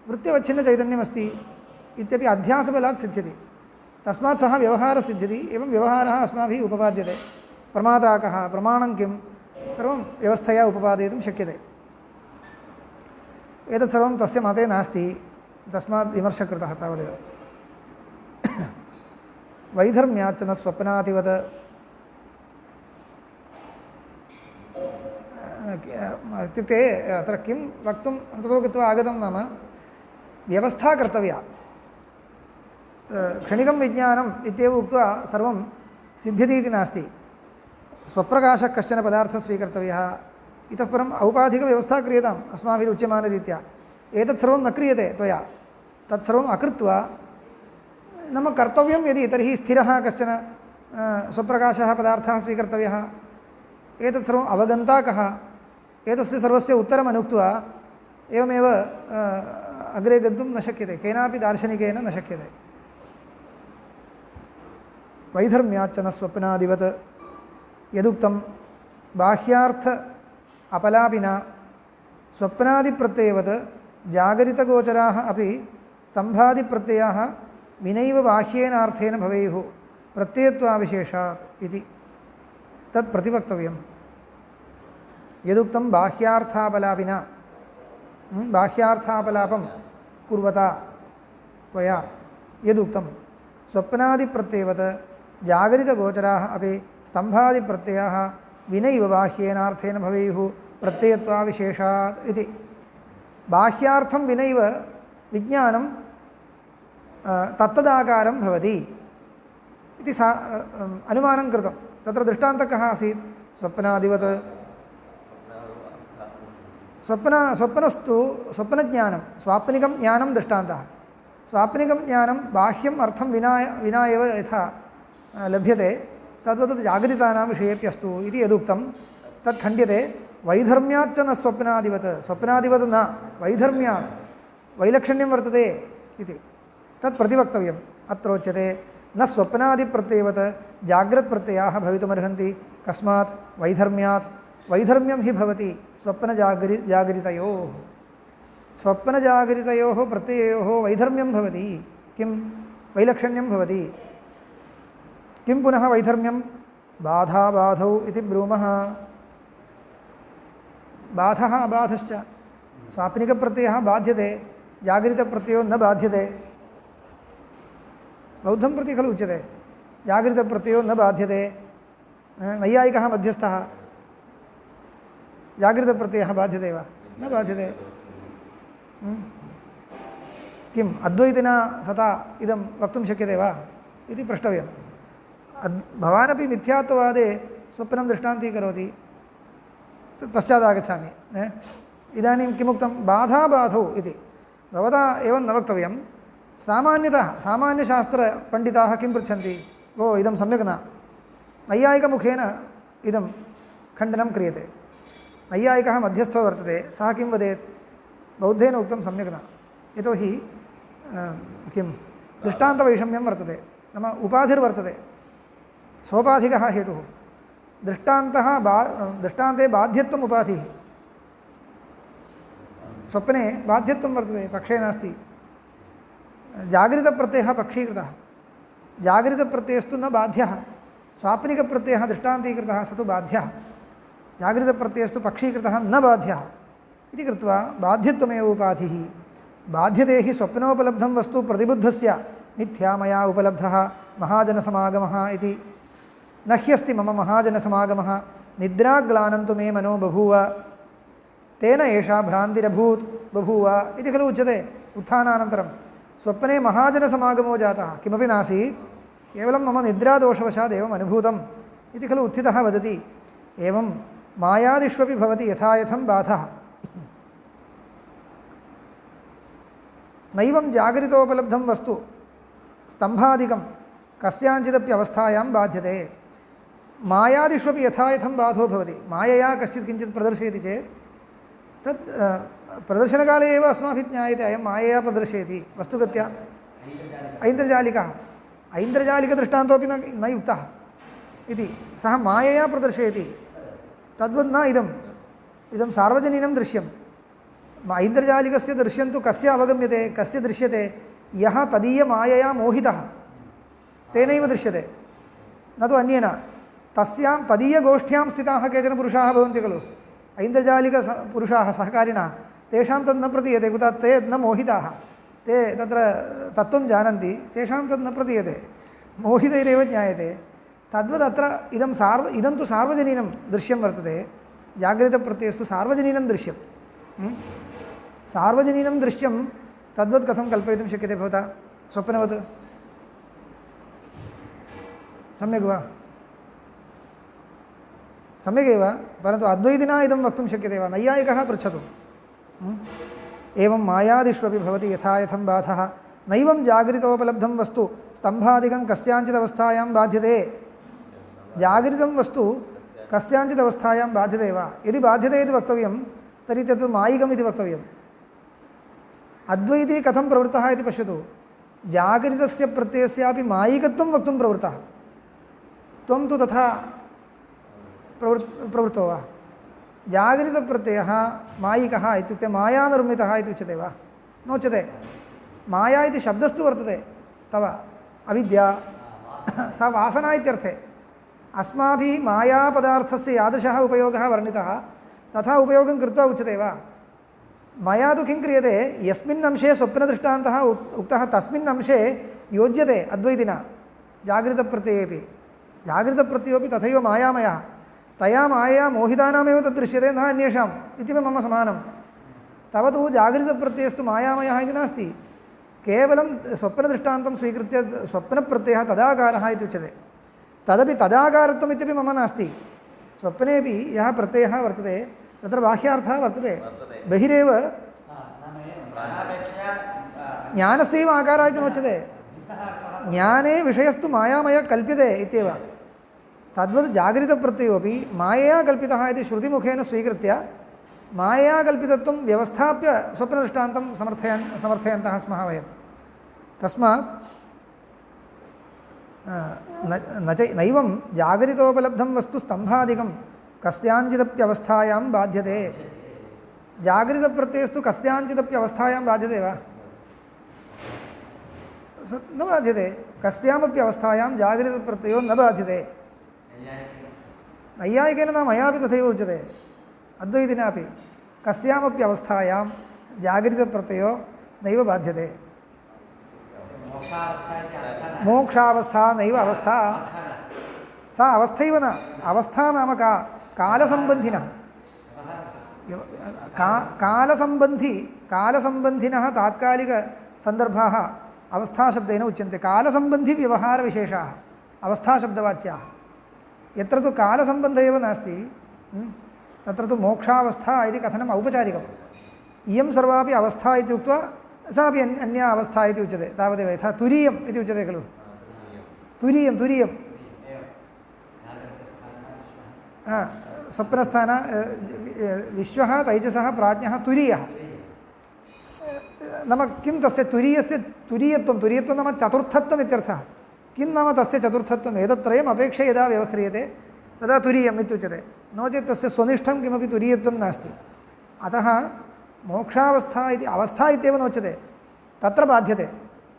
Speaker 1: वृत्तिवच्छिन्नचैतन्यमस्ति इत्यपि अध्यासबलात् सिद्ध्यति तस्मात् सः व्यवहारः सिद्ध्यति एवं व्यवहारः अस्माभिः उपपाद्यते प्रमाता कः प्रमाणं किं सर्वं व्यवस्थया उपपादयितुं शक्यते एतत् सर्वं तस्य मते नास्ति तस्मात् विमर्शः कृतः तावदेव वैधर्म्याच्च न स्वप्नातिवत् इत्युक्ते अत्र किं वक्तुम् अन्ततो गत्वा आगतं नाम व्यवस्था कर्तव्या क्षणिकं विज्ञानम् इत्येव उक्त्वा सर्वं सिद्ध्यति इति नास्ति स्वप्रकाशः कश्चन पदार्थः स्वीकर्तव्यः इतः परम् औपाधिकव्यवस्था क्रियताम् अस्माभिरुच्यमानरीत्या एतत् सर्वं न क्रियते त्वया तत्सर्वम् अकृत्वा नाम कर्तव्यं यदि तर्हि स्थिरः कश्चन स्वप्रकाशः पदार्थः स्वीकर्तव्यः एतत् सर्वम् अवगन्ता कः एतस्य सर्वस्य उत्तरम् अनुक्त्वा एवमेव अग्रे गन्तुं न शक्यते केनापि दार्शनिकेन न शक्यते वैधर्म्याच्च न स्वप्नादिवत् यदुक्तं बाह्यार्थ अपलापिना स्वप्नादिप्रत्ययवत् जागरितगोचराः अपि स्तम्भादिप्रत्ययाः विनैव बाह्येनार्थेन भवेयुः प्रत्ययत्वाविशेषात् इति तत् प्रतिवक्तव्यं यदुक्तं बाह्यार्थापलापिना बाह्यार्थापलापं कुर्वता त्वया यदुक्तं स्वप्नादिप्रत्ययवत् जागरितगोचराः अपि स्तम्भादिप्रत्ययाः विनैव बाह्येनार्थेन भवेयुः प्रत्ययत्वाविशेषात् इति। बाह्यार्थं विनैव विज्ञानं तत्तदाकारं भवति इति अनुमानं कृतं। तत्र दृष्टान्तः कः आसीत्? स्वप्नादिवत्। स्वप्नस्तु स्वप्नज्ञानं स्वाप्निकं ज्ञानं दृष्टान्तः। स्वाप्निकं ज्ञानं बाह्यम् अर्थं विना एव यथा लभ्यते तद्वत् जागरितानां विषयेप्यस्तु इति यदुक्तं तत् खण्ड्यते। वैधर्म्याच्च न स्वप्नादिवत्, स्वप्नादिवत् न, वैधर्म्यात् वैलक्षण्यं वर्तते इति तत् प्रतिवक्तव्यम्। अत्रोच्यते न स्वप्नादिप्रत्ययवत् जाग्रत्प्रत्ययाः भवितुमर्हन्ति। कस्मात्? वैधर्म्यात्। वैधर्म्यं हि भवति स्वप्नजागरितयोः। स्वप्नजागरितयोः प्रत्ययोः वैधर्म्यं भवति। किं? वैलक्षण्यं भवति। किं पुनः वैधर्म्यं? बाधाबाधौ इति ब्रूमः। बाधः अबाधश्च। स्वाप्निकप्रत्ययः बाध्यते, जागरितप्रत्ययो न बाध्यते। बौद्धं प्रति खलु उच्यते जागरितप्रत्ययो न बाध्यते। नैयायिकः मध्यस्थः। जागृतप्रत्ययः बाध्यते वा? न बाध्यते। किम् अद्वैतिना सता इदं वक्तुं शक्यते वा इति प्रष्टव्यं। भवानपि मिथ्यात्ववादे स्वप्नं दृष्टान्तीकरोति, तत् पश्चादागच्छामि। इदानीं किमुक्तं? बाधाबाधौ इति भवता एवं न वक्तव्यं। सामान्यतः सामान्यशास्त्रपण्डिताः किं पृच्छन्ति? ओ इदं सम्यक् न। नैयायिकमुखेन इदं खण्डनं क्रियते। नैयायिकः मध्यस्थो वर्तते, सः किं वदेत्? बौद्धेन उक्तं सम्यक् न। यतोहि किं दृष्टान्तवैषम्यं वर्तते, नाम उपाधिर्वर्तते, सोपाधिकः हेतुः। दृष्टान्ते बाध्यत्वम् उपाधिः, स्वप्ने बाध्यत्वं वर्तते, पक्षे नास्ति। जागृतप्रत्ययः पक्षीकृतः, जागृतप्रत्ययस्तु न बाध्यः। स्वाप्निकप्रत्ययः दृष्टान्तीकृतः, स तु बाध्यः। जागृतप्रत्ययस्तु पक्षीकृतः न बाध्यः इति कृत्वा बाध्यत्वमेव उपाधिः। बाध्यते हि स्वप्नोपलब्धं वस्तु प्रतिबुद्धस्य मिथ्या मया उपलब्धः महाजनसमागमः इति। न ह्यस्ति मम महाजनसमागमः निद्राग्लानं तु मे मनो बभूव तेन एषा भ्रान्तिरभूत् बभूव इति खलु उच्यते। उत्थानानन्तरं स्वप्ने महाजनसमागमो जातः, किमपि नासीत्, केवलं मम निद्रादोषवशात् एवम् अनुभूतम् इति खलु उत्थितः वदति। एवं मायादिष्वपि भवति यथा यथं बाधः। नैवं जागरितोपलब्धं वस्तु स्तम्भादिकं कस्याञ्चिदपि अवस्थायां बाध्यते। मायादिष्वपि यथा यथं बाधो भवति। मायया कश्चित् किञ्चित् प्रदर्शयति चेत् तत् प्रदर्शनकाले एव अस्माभिः ज्ञायते अयं मायया प्रदर्शयति। वस्तुगत्या ऐन्द्रजालिकः, ऐन्द्रजालिकदृष्टान्तोपि न युक्तः इति, सः मायया प्रदर्शयति। तद्वत् न इदं सार्वजनीनं दृश्यम्। ऐन्द्रजालिकस्य दृश्यं तु कस्य अवगम्यते, कस्य दृश्यते? यः तदीयमायया मोहितः तेनैव दृश्यते, न तु अन्येन। तस्यां तदीयगोष्ठ्यां स्थिताः केचन पुरुषाः भवन्ति खलु, ऐन्द्रजालिकपुरुषाः सहकारिणः, तेषां तद् न प्रतीयते। कुतः? ते न मोहिताः, ते तत्र तत्त्वं जानन्ति, तेषां तद् न प्रतीयते, मोहितैरेव ज्ञायते। तद्वदत्र इदं तु सार्वजनीनं दृश्यं वर्तते। जागृतप्रत्ययस्तु सार्वजनीनं दृश्यं। सार्वजनीनं दृश्यं तद्वत् कथं कल्पयितुं शक्यते भवता? स्वप्नवत् सम्यक् वा? सम्यगेव, परन्तु अद्वैतिना इदं वक्तुं शक्यते वा? नैयायिकः पृच्छतु। एवं मायादिष्वपि भवति यथा यथं बाधः। नैवं जागृतोपलब्धं वस्तु स्तम्भादिकं कस्याञ्चिदवस्थायां बाध्यते। जागृतं वस्तु कस्याञ्चिदवस्थायां बाध्यते वा? यदि बाध्यते इति वक्तव्यं तर्हि तत् मायिकम् इति वक्तव्यम्। अद्वैती कथं प्रवृत्तः इति पश्यतु। जागरितस्य प्रत्ययस्यापि मायिकत्वं वक्तुं प्रवृत्तः। त्वं तु तथा प्रवृत्तो वा? जागरितप्रत्ययः मायिकः इत्युक्ते मायानिर्मितः इति उच्यते वा? नोच्यते। माया इति शब्दस्तु वर्तते तव, अविद्या सा वासना इत्यर्थे। अस्माभिः मायापदार्थस्य यादृशः उपयोगः वर्णितः तथा उपयोगं कृत्वा उच्यते वा? मया तु किं क्रियते? यस्मिन् अंशे स्वप्नदृष्टान्तः उक्तः तस्मिन् अंशे योज्यते अद्वैतिना जागृतप्रत्ययेपि। जागृतप्रत्ययोपि तथैव मायामयः तया मायया मोहितानामेव तद्दृश्यते न अन्येषाम् इति मम समानं तव तु जागृतप्रत्ययस्तु मायामयः इति नास्ति केवलं स्वप्नदृष्टान्तं स्वीकृत्य स्वप्नप्रत्ययः तदाकारः इति उच्यते तदपि तदाकारत्वम् इत्यपि मम नास्ति स्वप्नेपि यः प्रत्ययः वर्तते तत्र बाह्यार्थः वर्तते बहिरेव ज्ञानस्यैव आकारः इति नोच्यते ज्ञाने विषयस्तु मायामयः कल्प्यते इत्येव तद्वत् जागृतप्रत्ययोपि मायया कल्पितः इति श्रुतिमुखेन स्वीकृत्य मायया कल्पितत्वं व्यवस्थाप्य स्वप्नदृष्टान्तं समर्थयन्तः स्मः वयं तस्मात् नैवं जागरितोपलब्धं वस्तु स्तम्भादिकं कस्याञ्चिदप्यवस्थायां बाध्यते जागृतप्रत्ययस्तु कस्याञ्चिदप्यवस्थायां बाध्यते वा न बाध्यते कस्यामपि अवस्थायां जागृतप्रत्ययो न बाध्यते नैयायिकेन न मयापि तथैव उच्यते अद्वैतिनापि कस्यामपि अवस्थायां जागृतप्रत्ययो नैव बाध्यते मोक्षावस्था नैव अवस्था सा अवस्थैव न अवस्था नाम का कालसम्बन्धिनः कालसम्बन्धिनः तात्कालिकसन्दर्भाः अवस्थाशब्देन उच्यन्ते कालसम्बन्धिव्यवहारविशेषाः अवस्थाशब्दवाच्याः यत्र तु कालसम्बन्धः एव नास्ति तत्र तु मोक्षावस्था इति कथनम् औपचारिकम् इयं सर्वापि अवस्था इति उक्त्वा सापि अन्या अवस्था इति उच्यते तावदेव यथा तुरीयम् इति उच्यते खलु तुरीयं स्वप्नस्थान विश्वः तैजसः प्राज्ञः तुरीयः नाम किं तस्य तुरीयत्वं नाम चतुर्थत्वम् इत्यर्थः किं नाम तस्य चतुर्थत्वम् एतत्त्रयम् अपेक्षया यदा व्यवह्रियते तदा तुरीयम् इत्युच्यते नो चेत् तस्य स्वनिष्ठं किमपि तुरीयत्वं नास्ति अतः मोक्षावस्था इति अवस्था इत्येव नोच्यते तत्र बाध्यते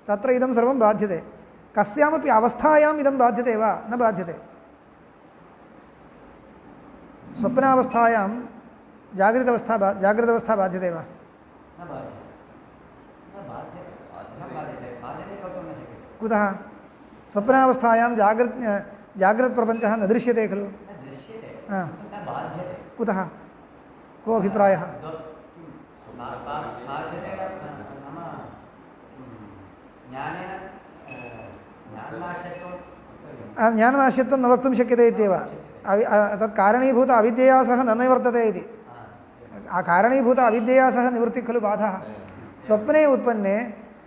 Speaker 1: तत्र इदं सर्वं बाध्यते कस्यामपि अवस्थायाम् इदं बाध्यते वा न बाध्यते स्वप्नावस्थायां जागृतावस्था बाध्यते वा कुतः स्वप्नावस्थायां जागृतप्रपञ्चः न दृश्यते खलु कुतः को अभिप्रायः ज्ञाननाश्यत्वं न वक्तुं शक्यते इत्येव तत् कारणीभूत अविद्यया सह न निवर्तते इति कारणीभूत अविद्यया सह निवृत्तिः खलु बाधः स्वप्ने उत्पन्ने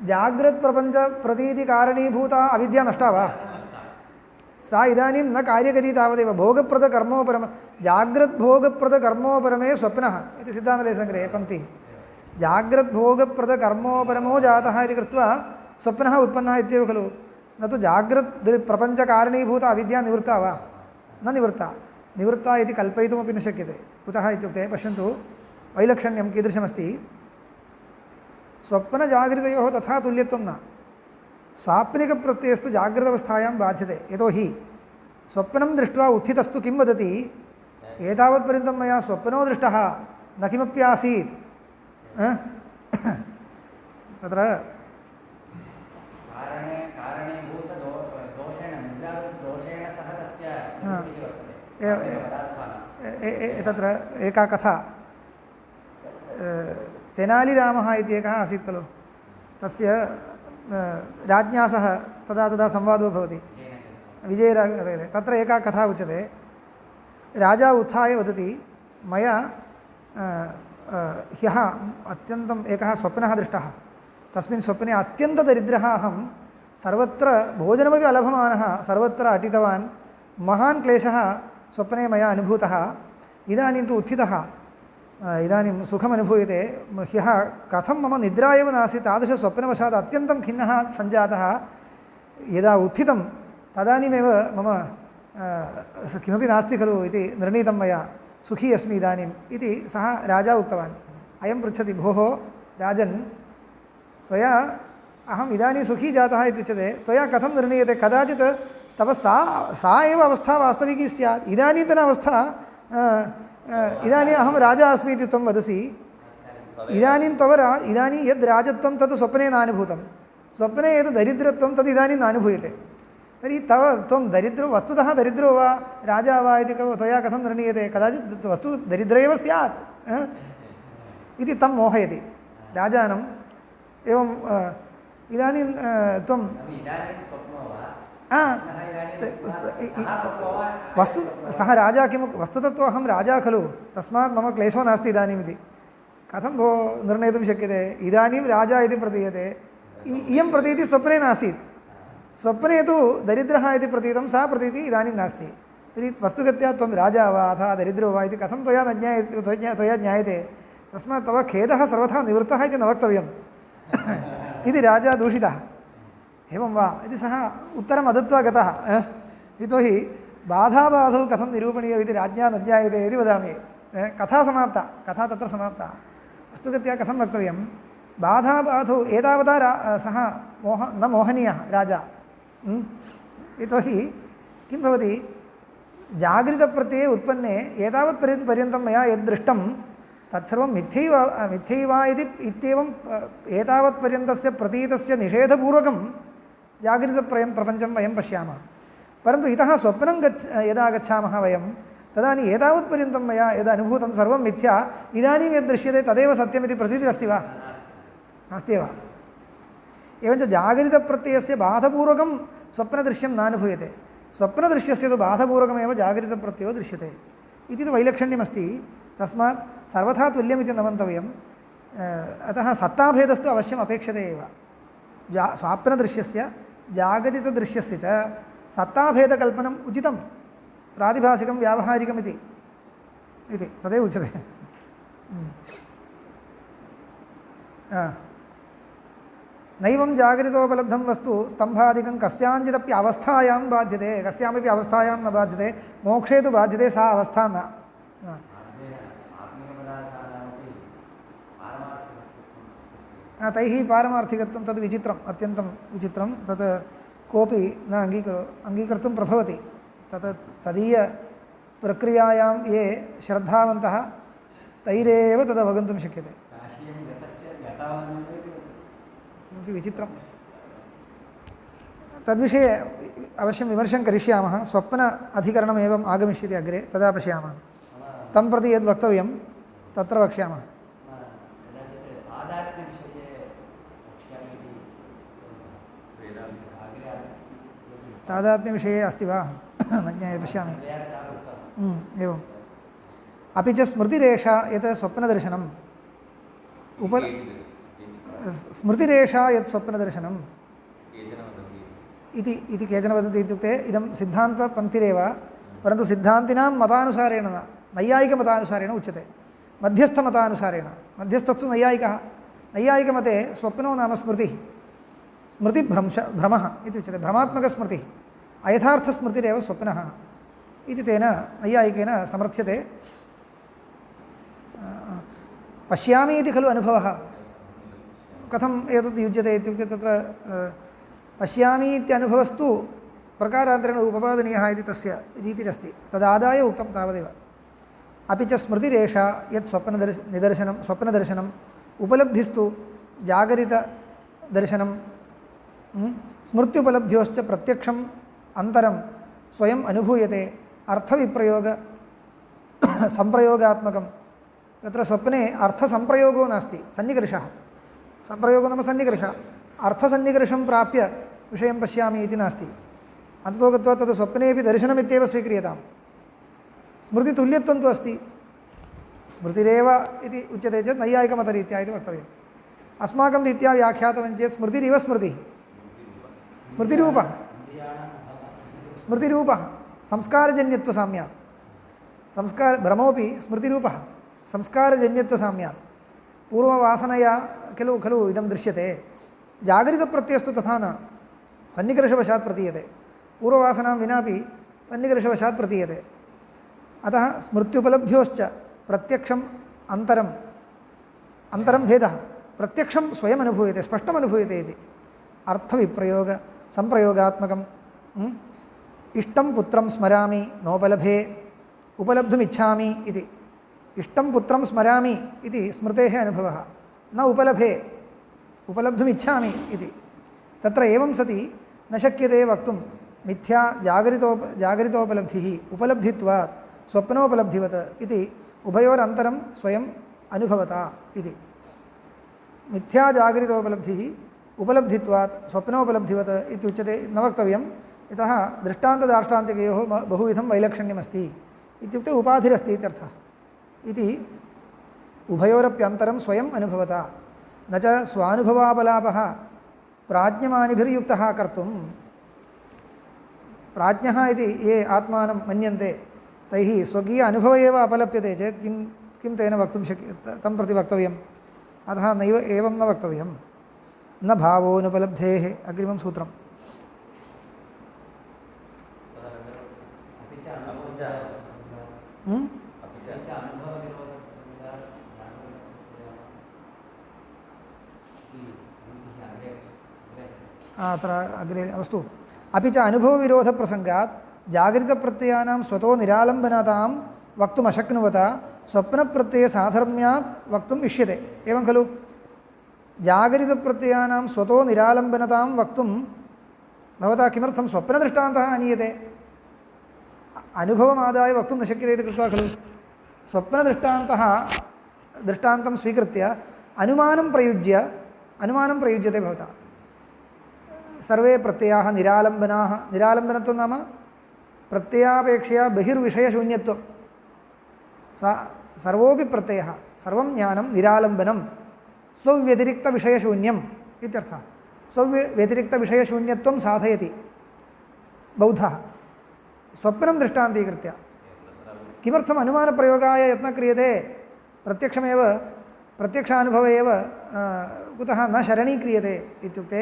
Speaker 1: जाग्रत्प्रपञ्चप्रतीतिकारणीभूता अविद्या नष्टा वा सा इदानीं न कार्यकरी तावदेव भोगप्रदकर्मोपरम जाग्रद्भोगप्रदकर्मोपरमे स्वप्नः इति सिद्धान्तलेशसङ्ग्रहे पङ्क्तिः जाग्रद्भोगप्रदकर्मोपरमो जातः इति कृत्वा स्वप्नः उत्पन्नः इत्येव खलु न तु जाग्रत्प्रपञ्चकारणीभूता अविद्या निवृत्ता वा न निवृत्ता इति कल्पयितुमपि न शक्यते कुतः इत्युक्ते पश्यन्तु वैलक्षण्यं कीदृशमस्ति स्वप्नजागृतयोः तथा तुल्यत्वं न स्वाप्निकप्रत्ययस्तु जागृतावस्थायां बाध्यते यतोहि स्वप्नं दृष्ट्वा उत्थितस्तु किं वदति एतावत्पर्यन्तं मया स्वप्नो दृष्टः न किमप्यासीत् तत्र तत्र एका कथा तेनालीरामः इति एकः आसीत् खलु तस्य राज्ञा सह तदा तदा संवादो भवति विजयराघवे तत्र एका कथा उच्यते राजा उत्थाय वदति मया ह्यः अत्यन्तम् एकः स्वप्नः दृष्टः तस्मिन् स्वप्ने अत्यन्तदरिद्रः अहं सर्वत्र भोजनमपि अलभमानः सर्वत्र अटितवान् महान् क्लेशः स्वप्ने मया अनुभूतः इदानीं तु उत्थितः इदानीं सुखमनुभूयते ह्यः कथं मम निद्रा एव नासीत् तादृशस्वप्नवशात् अत्यन्तं खिन्नः सञ्जातः यदा उत्थितं तदानीमेव मम किमपि नास्ति खलु इति निर्णीतं मया सुखी अस्मि इदानीम् इति सः राजा उक्तवान् अयं पृच्छति भोः राजन् त्वया अहम् इदानीं सुखी जातः इत्युच्यते त्वया कथं निर्णीयते कदाचित् तव सा एव अवस्था वास्तविकी स्यात् इदानीन्तन अवस्था इदानीम् अहं राजा अस्मि इति त्वं वदसि इदानीं यद् राजत्वं तत् स्वप्ने नानुभूतं स्वप्ने यत् दरिद्रत्वं तद् इदानीं नानुभूयते तर्हि त्वं दरिद्रो वस्तुतः दरिद्रो वा राजा वा इति त्वया कथं निर्णीयते कदाचित् वस्तु दरिद्र एव स्यात् इति तं मोहयति राजानम् एवं इदानीं त्वं वस्तु सः राजा किं वस्तुतः तु अहं राजा खलु तस्मात् मम क्लेशो नास्ति इदानीमिति कथं भो निर्णेतुं शक्यते इदानीं राजा इति प्रतीयते इयं प्रतीतिः स्वप्ने नासीत् स्वप्ने तु दरिद्रः इति प्रतीतं सा प्रतीतिः इदानीं नास्ति तर्हि वस्तुगत्या त्वं राजा वा अथवा दरिद्रो वा इति कथं त्वया न ज्ञायते त्वया ज्ञायते तस्मात् तव खेदः सर्वथा निवृत्तः इति न वक्तव्यम् इति राजा दूषितः एवं वा इति सः उत्तरम् अदत्वा गतः यतोहि बाधाबाधौ कथं निरूपणीयम् इति राज्ञा न ज्ञायते इति वदामि कथा समाप्ता कथा तत्र समाप्ता वस्तुगत्या कथं वक्तव्यं बाधाबाधौ एतावता सः न मोहनीयः राजा यतोहि किं भवति जागृतप्रत्यये उत्पन्ने एतावत् पर्यन्तं मया यद्दृष्टं तत्सर्वं मिथ्यैव इत्येवं एतावत्पर्यन्तस्य प्रतीतस्य निषेधपूर्वकं जागृतप्रपञ्चं वयं पश्यामः परन्तु इतः स्वप्नं यदा गच्छामः वयं तदानीम् एतावत्पर्यन्तं मया यद् अनुभूतं सर्वं मिथ्या इदानीं यद् दृश्यते तदेव सत्यमिति प्रतीतिरस्ति वा नास्ति एव एवञ्च जागृतप्रत्ययस्य बाधपूर्वकं स्वप्नदृश्यं नानुभूयते स्वप्नदृश्यस्य तु बाधपूर्वकमेव जागृतप्रत्ययो दृश्यते इति तु वैलक्षण्यमस्ति तस्मात् सर्वथा तुल्यमिति न मन्तव्यम् अतः सत्ताभेदस्तु अवश्यम् अपेक्षते एव स्वाप्नदृश्यस्य जागरितदृश्यस्य च सत्ताभेदकल्पनम् उचितं प्रातिभासिकं व्यावहारिकमिति तदेव उच्यते नैवं जागरितोपलब्धं वस्तु स्तम्भादिकं कस्याञ्चिदपि अवस्थायां बाध्यते कस्यामपि अवस्थायां न बाध्यते मोक्षे तु बाध्यते सा अवस्था न तैः पारमार्थिकत्वं तद् विचित्रम् अत्यन्तं विचित्रं तत् कोऽपि न अङ्गीकर्तुं प्रभवति तदीयप्रक्रियायां ये श्रद्धावन्तः तैरेव तद् अवगन्तुं शक्यते विचित्रं तद्विषये अवश्यं विमर्शं करिष्यामः स्वप्न अधिकरणम् एवम् आगमिष्यति अग्रे तदा पश्यामः तं प्रति यद् वक्तव्यं तत्र वक्ष्यामः तादात्म्यविषये अस्ति वा न ज्ञायते पश्यामि एवम् अपि च स्मृतिरेषा यत् स्वप्नदर्शनम् स्मृतिरेषा यत् स्वप्नदर्शनम् इति केचन वदन्ति इत्युक्ते इदं सिद्धान्तपन्थिरेव परन्तु सिद्धान्तिनां मतानुसारेण न नैयायिकमतानुसारेण उच्यते मध्यस्थमतानुसारेण मध्यस्थस्तु नैयायिकः नैयायिकमते स्वप्नो नाम स्मृतिः स्मृतिभ्रमः इति उच्यते भ्रमात्मकस्मृतिः अयथार्थस्मृतिरेव स्वप्नः इति तेन नैयायिकेन समर्थ्यते पश्यामि इति खलु अनुभवः कथम् एतद् युज्यते इत्युक्ते तत्र पश्यामि इत्यनुभवस्तु प्रकारान्तरेण उपपादनीयः इति तस्य रीतिरस्ति तदादाय उक्तं तावदेव अपि च स्मृतिरेषा यत् स्वप्नदर्शनम् उपलब्धिस्तु जागरितदर्शनं स्मृत्युपलब्ध्योश्च प्रत्यक्षम् अन्तरं स्वयम् अनुभूयते अर्थविप्रयोग संप्रयोगात्मकं तत्र स्वप्ने अर्थसंप्रयोगो नास्ति सन्निकर्षः संप्रयोगो नाम सन्निकर्षः अर्थसन्निकर्षं प्राप्य विषयं पश्यामि इति नास्ति अन्ततो गत्वा तद् स्वप्नेपि दर्शनमित्येव स्वीक्रियताम् स्मृतितुल्यत्वं तु अस्ति स्मृतिरेव इति उच्यते चेत् नैयायिकमतरीत्या इति वक्तव्यम् अस्माकं रीत्या व्याख्यातव्यं चेत् स्मृतिरिव स्मृतिः स्मृतिरूपः संस्कारजन्यत्वसाम्यात् भ्रमोऽपि स्मृतिरूपः संस्कारजन्यत्वसाम्यात् पूर्ववासनया खलु इदं दृश्यते जागरितप्रत्ययस्तु तथा न सन्निकर्षवशात् प्रतीयते पूर्ववासनां विनापि सन्निकर्षवशात् प्रतीयते अतः स्मृत्युपलब्ध्योश्च प्रत्यक्षम् अन्तरं भेदः प्रत्यक्षं स्वयम् अनुभूयते स्पष्टम् अनुभूयते इति अर्थविप्रयोग संप्रयोगात्मकम् इष्टं पुत्रं स्मरामि नोपलभे उपलब्धुमिच्छामि इति इष्टं पुत्रं स्मरामि इति स्मृतेः अनुभवः न उपलभे उपलब्धुमिच्छामि इति तत्र एवं सति न शक्यते वक्तुं मिथ्या जागरितोपलब्धिः उपलब्धित्वात् स्वप्नोपलब्धिवत् इति उभयोरन्तरं स्वयम् अनुभवता इति। मिथ्या जागरितोपलब्धिः उपलब्धित्वात् स्वप्नोपलब्धिवत् इत्युच्यते न वक्तव्यं, यतः दृष्टान्तदार्ष्टान्तिकयोः बहुविधं वैलक्षण्यमस्ति इत्युक्ते उपाधिरस्ति इत्यर्थः। इति उभयोरप्यन्तरं स्वयम् अनुभवता न च स्वानुभवापलापः प्राज्ञमानिभिर्युक्तः कर्तुं प्राज्ञः इति ये आत्मानं मन्यन्ते तैः स्वकीय अनुभव एव अपलप्यते चेत् किं तेन वक्तुं तं प्रति वक्तव्यम्। अतः नैव एवं न वक्तव्यं। न भावोनुपलब्धेः अग्रिमं सूत्रम्। अत्र अग्रे अस्तु। अपि च अनुभवविरोधप्रसङ्गात् जागृतप्रत्ययानां स्वतो निरालम्बनतां वक्तुम् अशक्नुवता स्वप्नप्रत्ययसाधर्म्यात् वक्तुम् इष्यते। एवं खलु? जागरितप्रत्ययानां स्वतो निरालम्बनतां वक्तुं भवता किमर्थं स्वप्नदृष्टान्तः आनीयते? अनुभवमादाय वक्तुं न शक्यते इति कृत्वा खलु दृष्टान्तं स्वीकृत्य अनुमानं प्रयुज्यते भवता। सर्वे प्रत्ययाः निरालम्बनाः। निरालम्बनत्वं नाम प्रत्ययापेक्षया बहिर्विषयशून्यत्वं। सर्वोऽपि प्रत्ययः सर्वं ज्ञानं निरालम्बनं स्वव्यतिरिक्तविषयशून्यम् इत्यर्थः। स्वव्यतिरिक्तविषयशून्यत्वं साधयति बौद्धः स्वप्नं दृष्टान्तीकृत्य। किमर्थम् अनुमानप्रयोगाय यत्नः क्रियते? प्रत्यक्षानुभवे एव कुतः न शरणी क्रियते इत्युक्ते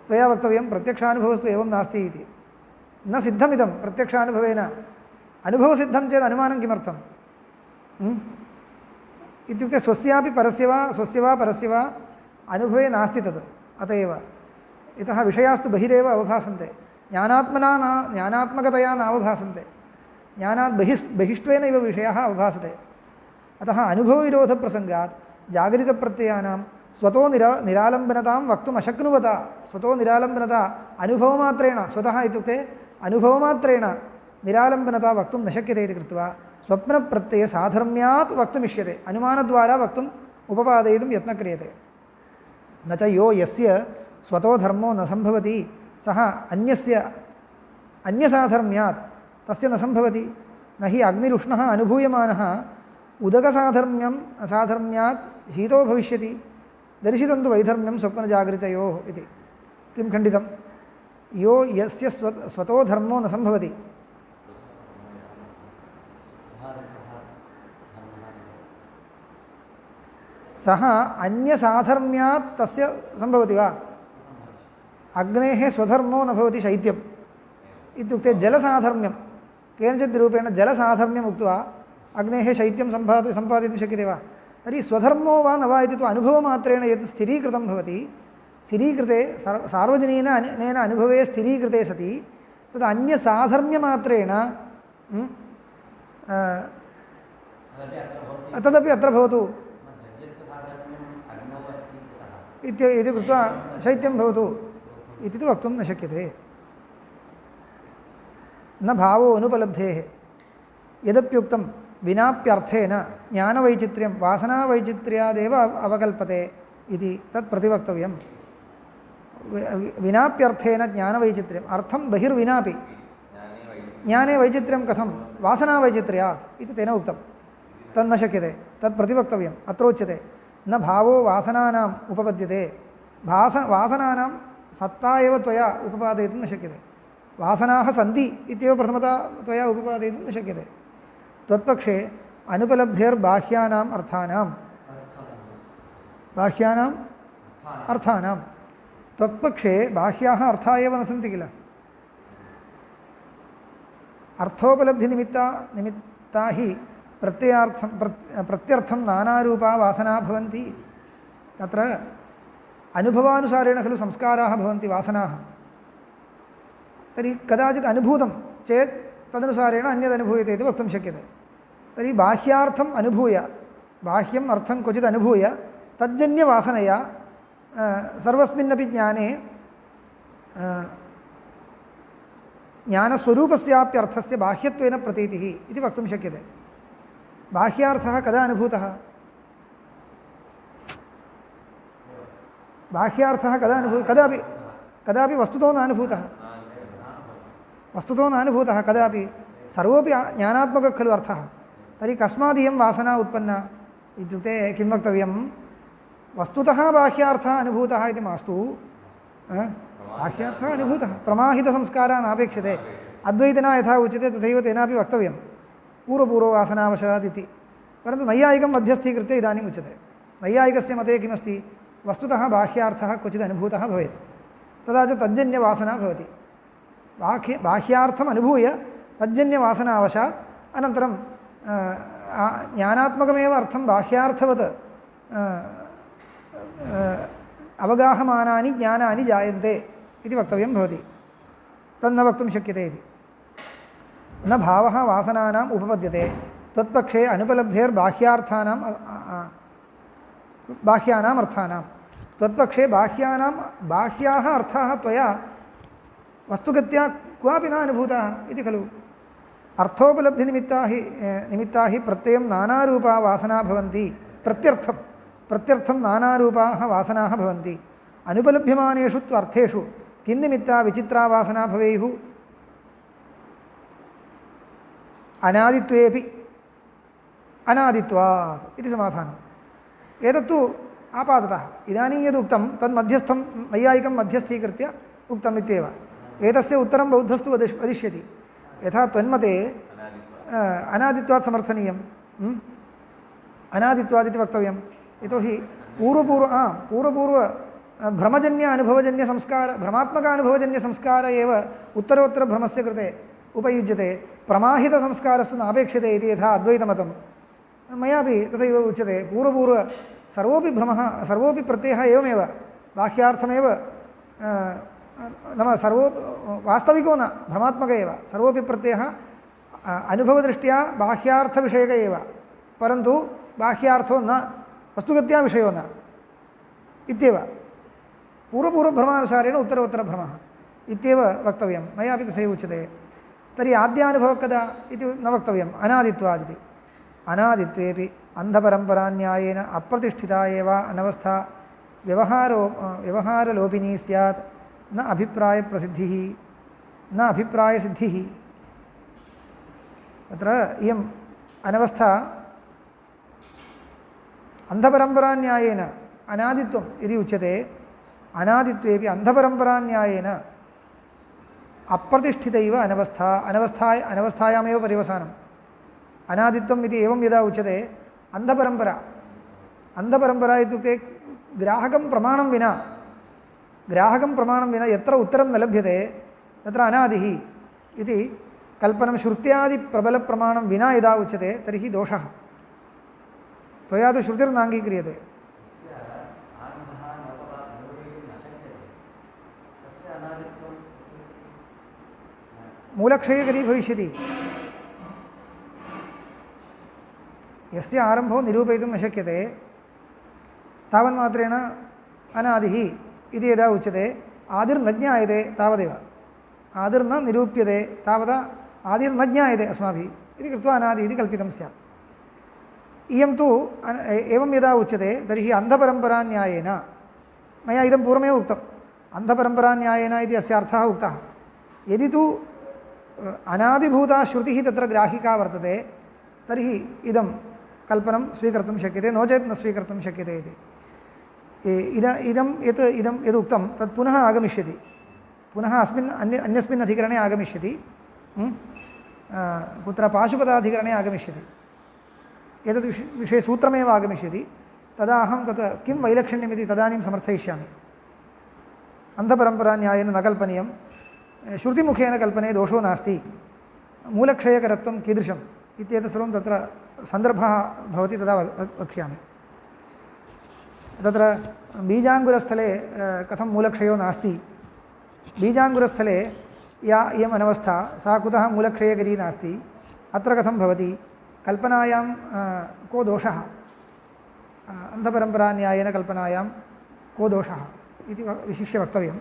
Speaker 1: त्वया वक्तव्यं प्रत्यक्षानुभवस्तु एवं नास्ति इति। न सिद्धमिदं प्रत्यक्षानुभवेन। अनुभवसिद्धं चेत् अनुमानं किमर्थम्? इत्युक्ते स्वस्य वा परस्य वा अनुभवे नास्ति तत्। अत एव इतः विषयास्तु बहिरेव अवभासन्ते, ज्ञानात्मकतया नावभासन्ते, ज्ञानात् बहिष्ट्वेनैव विषयः अवभासते। अतः अनुभवविरोधप्रसङ्गात् जागरितप्रत्ययानां स्वतो निरालम्बनतां वक्तुम् अशक्नुवता। स्वतो निरालम्बनता अनुभवमात्रेण, स्वतः इत्युक्ते अनुभवमात्रेण निरालम्बनता वक्तुं न शक्यते इति कृत्वा स्वप्नप्रत्ययसाधर्म्यात् वक्तुम् इष्यते। अनुमानद्वारा वक्तुम् उपपादयितुं यत्नः क्रियते। न च यो यस्य स्वतो धर्मो न सम्भवति सः अन्यसाधर्म्यात् तस्य न सम्भवति। न हि अग्निरुष्णः अनुभूयमानः उदकसाधर्म्यात् शीतो भविष्यति। दर्शितं तु वैधर्म्यं स्वप्नजागृतयोः इति। किं खण्डितं? यो यस्य स्वतो धर्मो न सम्भवति। सः अन्यसाधर्म्यात् तस्य सम्भवति वा? अग्नेः स्वधर्मो न भवति शैत्यम् इत्युक्ते जलसाधर्म्यं। केनचित् रूपेण जलसाधर्म्यम् उक्त्वा अग्नेः शैत्यं सम्पादितुं शक्यते वा? तर्हि स्वधर्मो वा न वा इति तु अनुभवमात्रेण यत् स्थिरीकृतं भवति, स्थिरीकृते सार्वजनीनेन अनुभवे स्थिरीकृते सति तद् अन्यसाधर्म्यमात्रेण तदपि अत्र भवतु इति कृत्वा शैत्यं भवतु इति तु वक्तुं न शक्यते। न भावो अनुपलब्धेः यदप्युक्तं विनाप्यर्थेन ज्ञानवैचित्र्यं वासनावैचित्र्यादेव अवकल्पते इति तत् प्रतिवक्तव्यं। विनाप्यर्थेन ज्ञानवैचित्र्यम् अर्थं बहिर्विनापि ज्ञाने वैचित्र्यं कथं? वासनावैचित्र्यात् इति तेन उक्तं। तन्न शक्यते, तत् प्रतिवक्तव्यम्। अत्रोच्यते न भावो वासनानाम् उपपद्यते। वासनानां सत्ता एव त्वया उपपादयितुं न शक्यते। वासनाः सन्ति इत्येव प्रथमतः त्वया उपपादयितुं न शक्यते। त्वत्पक्षे अनुपलब्धेर्बाह्यानाम् अर्थानां त्वत्पक्षे बाह्याः अर्थाः एव न सन्ति किल? अर्थोपलब्धिनिमित्ता हि प्रत्यर्थं नानारूपा वासना भवन्ति। तत्र अनुभवानुसारेण खलु संस्काराः भवन्ति वासनाः। तर्हि कदाचित् अनुभूतं चेत् तदनुसारेण अन्यदनुभूयते इति वक्तुं शक्यते। तर्हि बाह्यार्थम् अनुभूय, बाह्यम् अर्थं क्वचित् अनुभूय तज्जन्यवासनया सर्वस्मिन्नपि ज्ञाने ज्ञानस्वरूपस्याप्यर्थस्य बाह्यत्वेन प्रतीतिः इति वक्तुं शक्यते। बाह्यार्थः कदा अनुभूतः? बाह्यार्थः कदा कदापि वस्तुतो नानुभूतः। वस्तुतो नानुभूतः कदापि। सर्वोपि ज्ञानात्मकः खलु अर्थः। तर्हि कस्मादियं वासना उत्पन्ना इत्युक्ते किं वक्तव्यं? वस्तुतः बाह्यार्थः अनुभूतः इति मास्तु। बाह्यार्थः अनुभूतः, प्रमाहितसंस्कारः नापेक्षते। अद्वैतिना यथा उच्यते तथैव तेनापि वक्तव्यं पूर्वपूर्ववासनावशात् इति। परन्तु नैयायिकं मध्यस्थीकृत्य इदानीम् उच्यते। नैयायिकस्य मते किमस्ति? वस्तुतः बाह्यार्थः क्वचित् अनुभूतः भवेत्, तदा च तज्जन्यवासना भवति। बाह्यार्थम् अनुभूय तज्जन्यवासनावशात् अनन्तरं ज्ञानात्मकमेव अर्थं बाह्यार्थवत् अवगाहमानानि ज्ञानानि जायन्ते इति वक्तव्यं भवति। तन्न वक्तुं शक्यते इति। न भावः वासनानाम् उपपद्यते त्वत्पक्षे बाह्यानाम् अर्थानां त्वत्पक्षे बाह्याः अर्थाः त्वया वस्तुगत्या क्वापि न अनुभूताः इति खलु। अर्थोपलब्धिनिमित्ता हि प्रत्ययं नानारूपा वासना भवन्ति। प्रत्यर्थं नानारूपाः वासनाः भवन्ति। अनुपलभ्यमानेषु तु अर्थेषु किन्निमित्ता विचित्रा वासना भवेयुः? अनादित्वेपि अनादित्वात् इति समाधानम्। एतत्तु आपाततः इदानीं यदुक्तं तन्मध्यस्थं नैयायिकं मध्यस्थीकृत्य उक्तम् इत्येव। एतस्य उत्तरं बौद्धस्तु वदिष्यति। यथा त्वन्मते अनादित्वात् समर्थनीयं, अनादित्वात् इति वक्तव्यं। यतोहि पूर्वपूर्व भ्रमजन्य अनुभवजन्यसंस्कार भ्रमात्मकानुभवजन्यसंस्कार एव उत्तरोत्तरभ्रमस्य कृते उपयुज्यते। प्रमाहितसंस्कारस्तु नापेक्षते इति यथा अद्वैतमतं, मयापि तथैव उच्यते। पूर्वपूर्व सर्वोपि भ्रमः सर्वोपि प्रत्ययः एवमेव बाह्यार्थमेव नाम वास्तविको न भ्रमात्मक एव। सर्वोपि प्रत्ययः अनुभवदृष्ट्या बाह्यार्थविषयक एव, परन्तु बाह्यार्थो न वस्तुगत्या विषयो न इत्येव। पूर्वपूर्वभ्रमानुसारेण उत्तरोत्तरभ्रमः इत्येव वक्तव्यं। मयापि तथैव उच्यते। तर्हि आद्यानुभवः कदा इति न वक्तव्यम्, अनादित्वादिति। अनादित्वेपि अन्धपरम्परान्यायेन अप्रतिष्ठिता एव अनवस्था व्यवहारलोपिनी स्यात् न अभिप्रायप्रसिद्धिः न अभिप्रायसिद्धिः। अत्र इयम् अनवस्था अन्धपरम्परान्यायेन अनादित्वम् इति उच्यते। अनादित्वेपि अन्धपरम्परान्यायेन अप्रतिष्ठितैव अनवस्थायामेव पर्यवसानम्। अनादित्वम् इति एवं यदा उच्यते अन्धपरम्परा इत्युक्ते ग्राहकं प्रमाणं विना यत्र उत्तरं न लभ्यते तत्र अनादिः इति कल्पनं श्रुत्यादिप्रबलप्रमाणं विना यदा उच्यते तर्हि दोषः। त्वया तु श्रुतिर्नाङ्गीक्रियते। मूलक्षये कदी भविष्यति? यस्य आरम्भो निरूपयितुं न शक्यते तावन्मात्रेण अनादिः इति यदा उच्यते आदिर्न ज्ञायते तावदेव। आदिर्न निरूप्यते तावदा आदिर्न ज्ञायते अस्माभिः इति कृत्वा अनादि इति कल्पितं स्यात्। इयं तु एवं यदा उच्यते तर्हि अन्धपरम्परान्यायेन, मया इदं पूर्वमेव उक्तम्, अन्धपरम्परान्यायेन इति अस्य अर्थः उक्तः। यदि तु अनादिभूता श्रुतिः तत्र ग्राहिका वर्तते तर्हि इदं कल्पनं स्वीकर्तुं शक्यते, नो चेत् न स्वीकर्तुं शक्यते इति। इदं यदुक्तं तत् पुनः आगमिष्यति, पुनः अन्यस्मिन् अधिकरणे आगमिष्यति। कुत्र पाशुपदाधिकरणे आगमिष्यति। एतद् विषये सूत्रमेव आगमिष्यति। तदा अहं तत् किं वैलक्षण्यमिति तदानीं समर्थयिष्यामि। अन्धपरम्परान्यायेन न कल्पनीयं, श्रुतिमुखेन कल्पने दोषो नास्ति, मूलक्षयकरत्वं कीदृशम् इत्येतत् सर्वं तत्र सन्दर्भः भवति, तदा वक्ष्यामि। तत्र बीजाङ्गुरस्थले कथं मूलक्षयो नास्ति, बीजाङ्गुरस्थले या इयम् अनवस्था सा कुतः मूलक्षयकरी नास्ति, अत्र कथं भवति, कल्पनायां को दोषः, अन्धपरम्परान्यायेन कल्पनायां को दोषः इति विशिष्य वक्तव्यम्।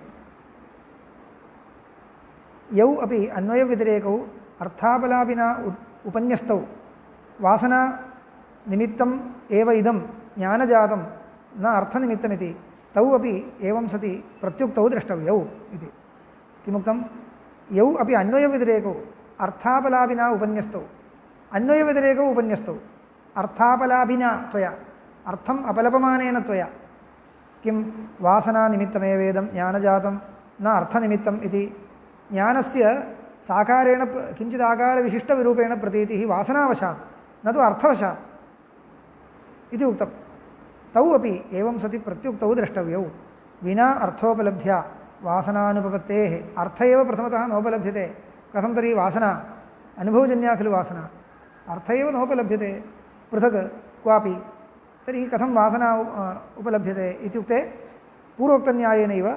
Speaker 1: यौ अपि अन्वयव्यतिरेकौ अर्थापलापिना उपन्यस्तौ वासनानिमित्तम् एव इदं ज्ञानजातं न अर्थनिमित्तमिति तौ अपि एवं सति प्रत्युक्तौ द्रष्टव्यौ इति। किमुक्तं? यौ अपि अन्वयव्यतिरेकौ अर्थापलापिना उपन्यस्तौ अन्वयव्यतिरेकौ उपन्यस्तौ अर्थापलापिना त्वया अर्थम् अपलपमानेन त्वया किं वासनानिमित्तमेवेदं ज्ञानजातं न अर्थनिमित्तम् इति ज्ञानस्य साकारेण किञ्चित् आकारविशिष्टविरूपेण प्रतीतिः वासनावशात् न तु अर्थवशात् इति उक्तं। तौ अपि एवं सति प्रत्युक्तौ द्रष्टव्यौ विना अर्थोपलब्ध्या वासनानुपपत्तेः अर्थ एव प्रथमतः नोपलभ्यते कथं तर्हि वासना अनुभवजन्या खलु वासना अर्थ एव नोपलभ्यते पृथक् क्वापि तर्हि कथं वासना उपलभ्यते इत्युक्ते पूर्वोक्तन्यायेनैव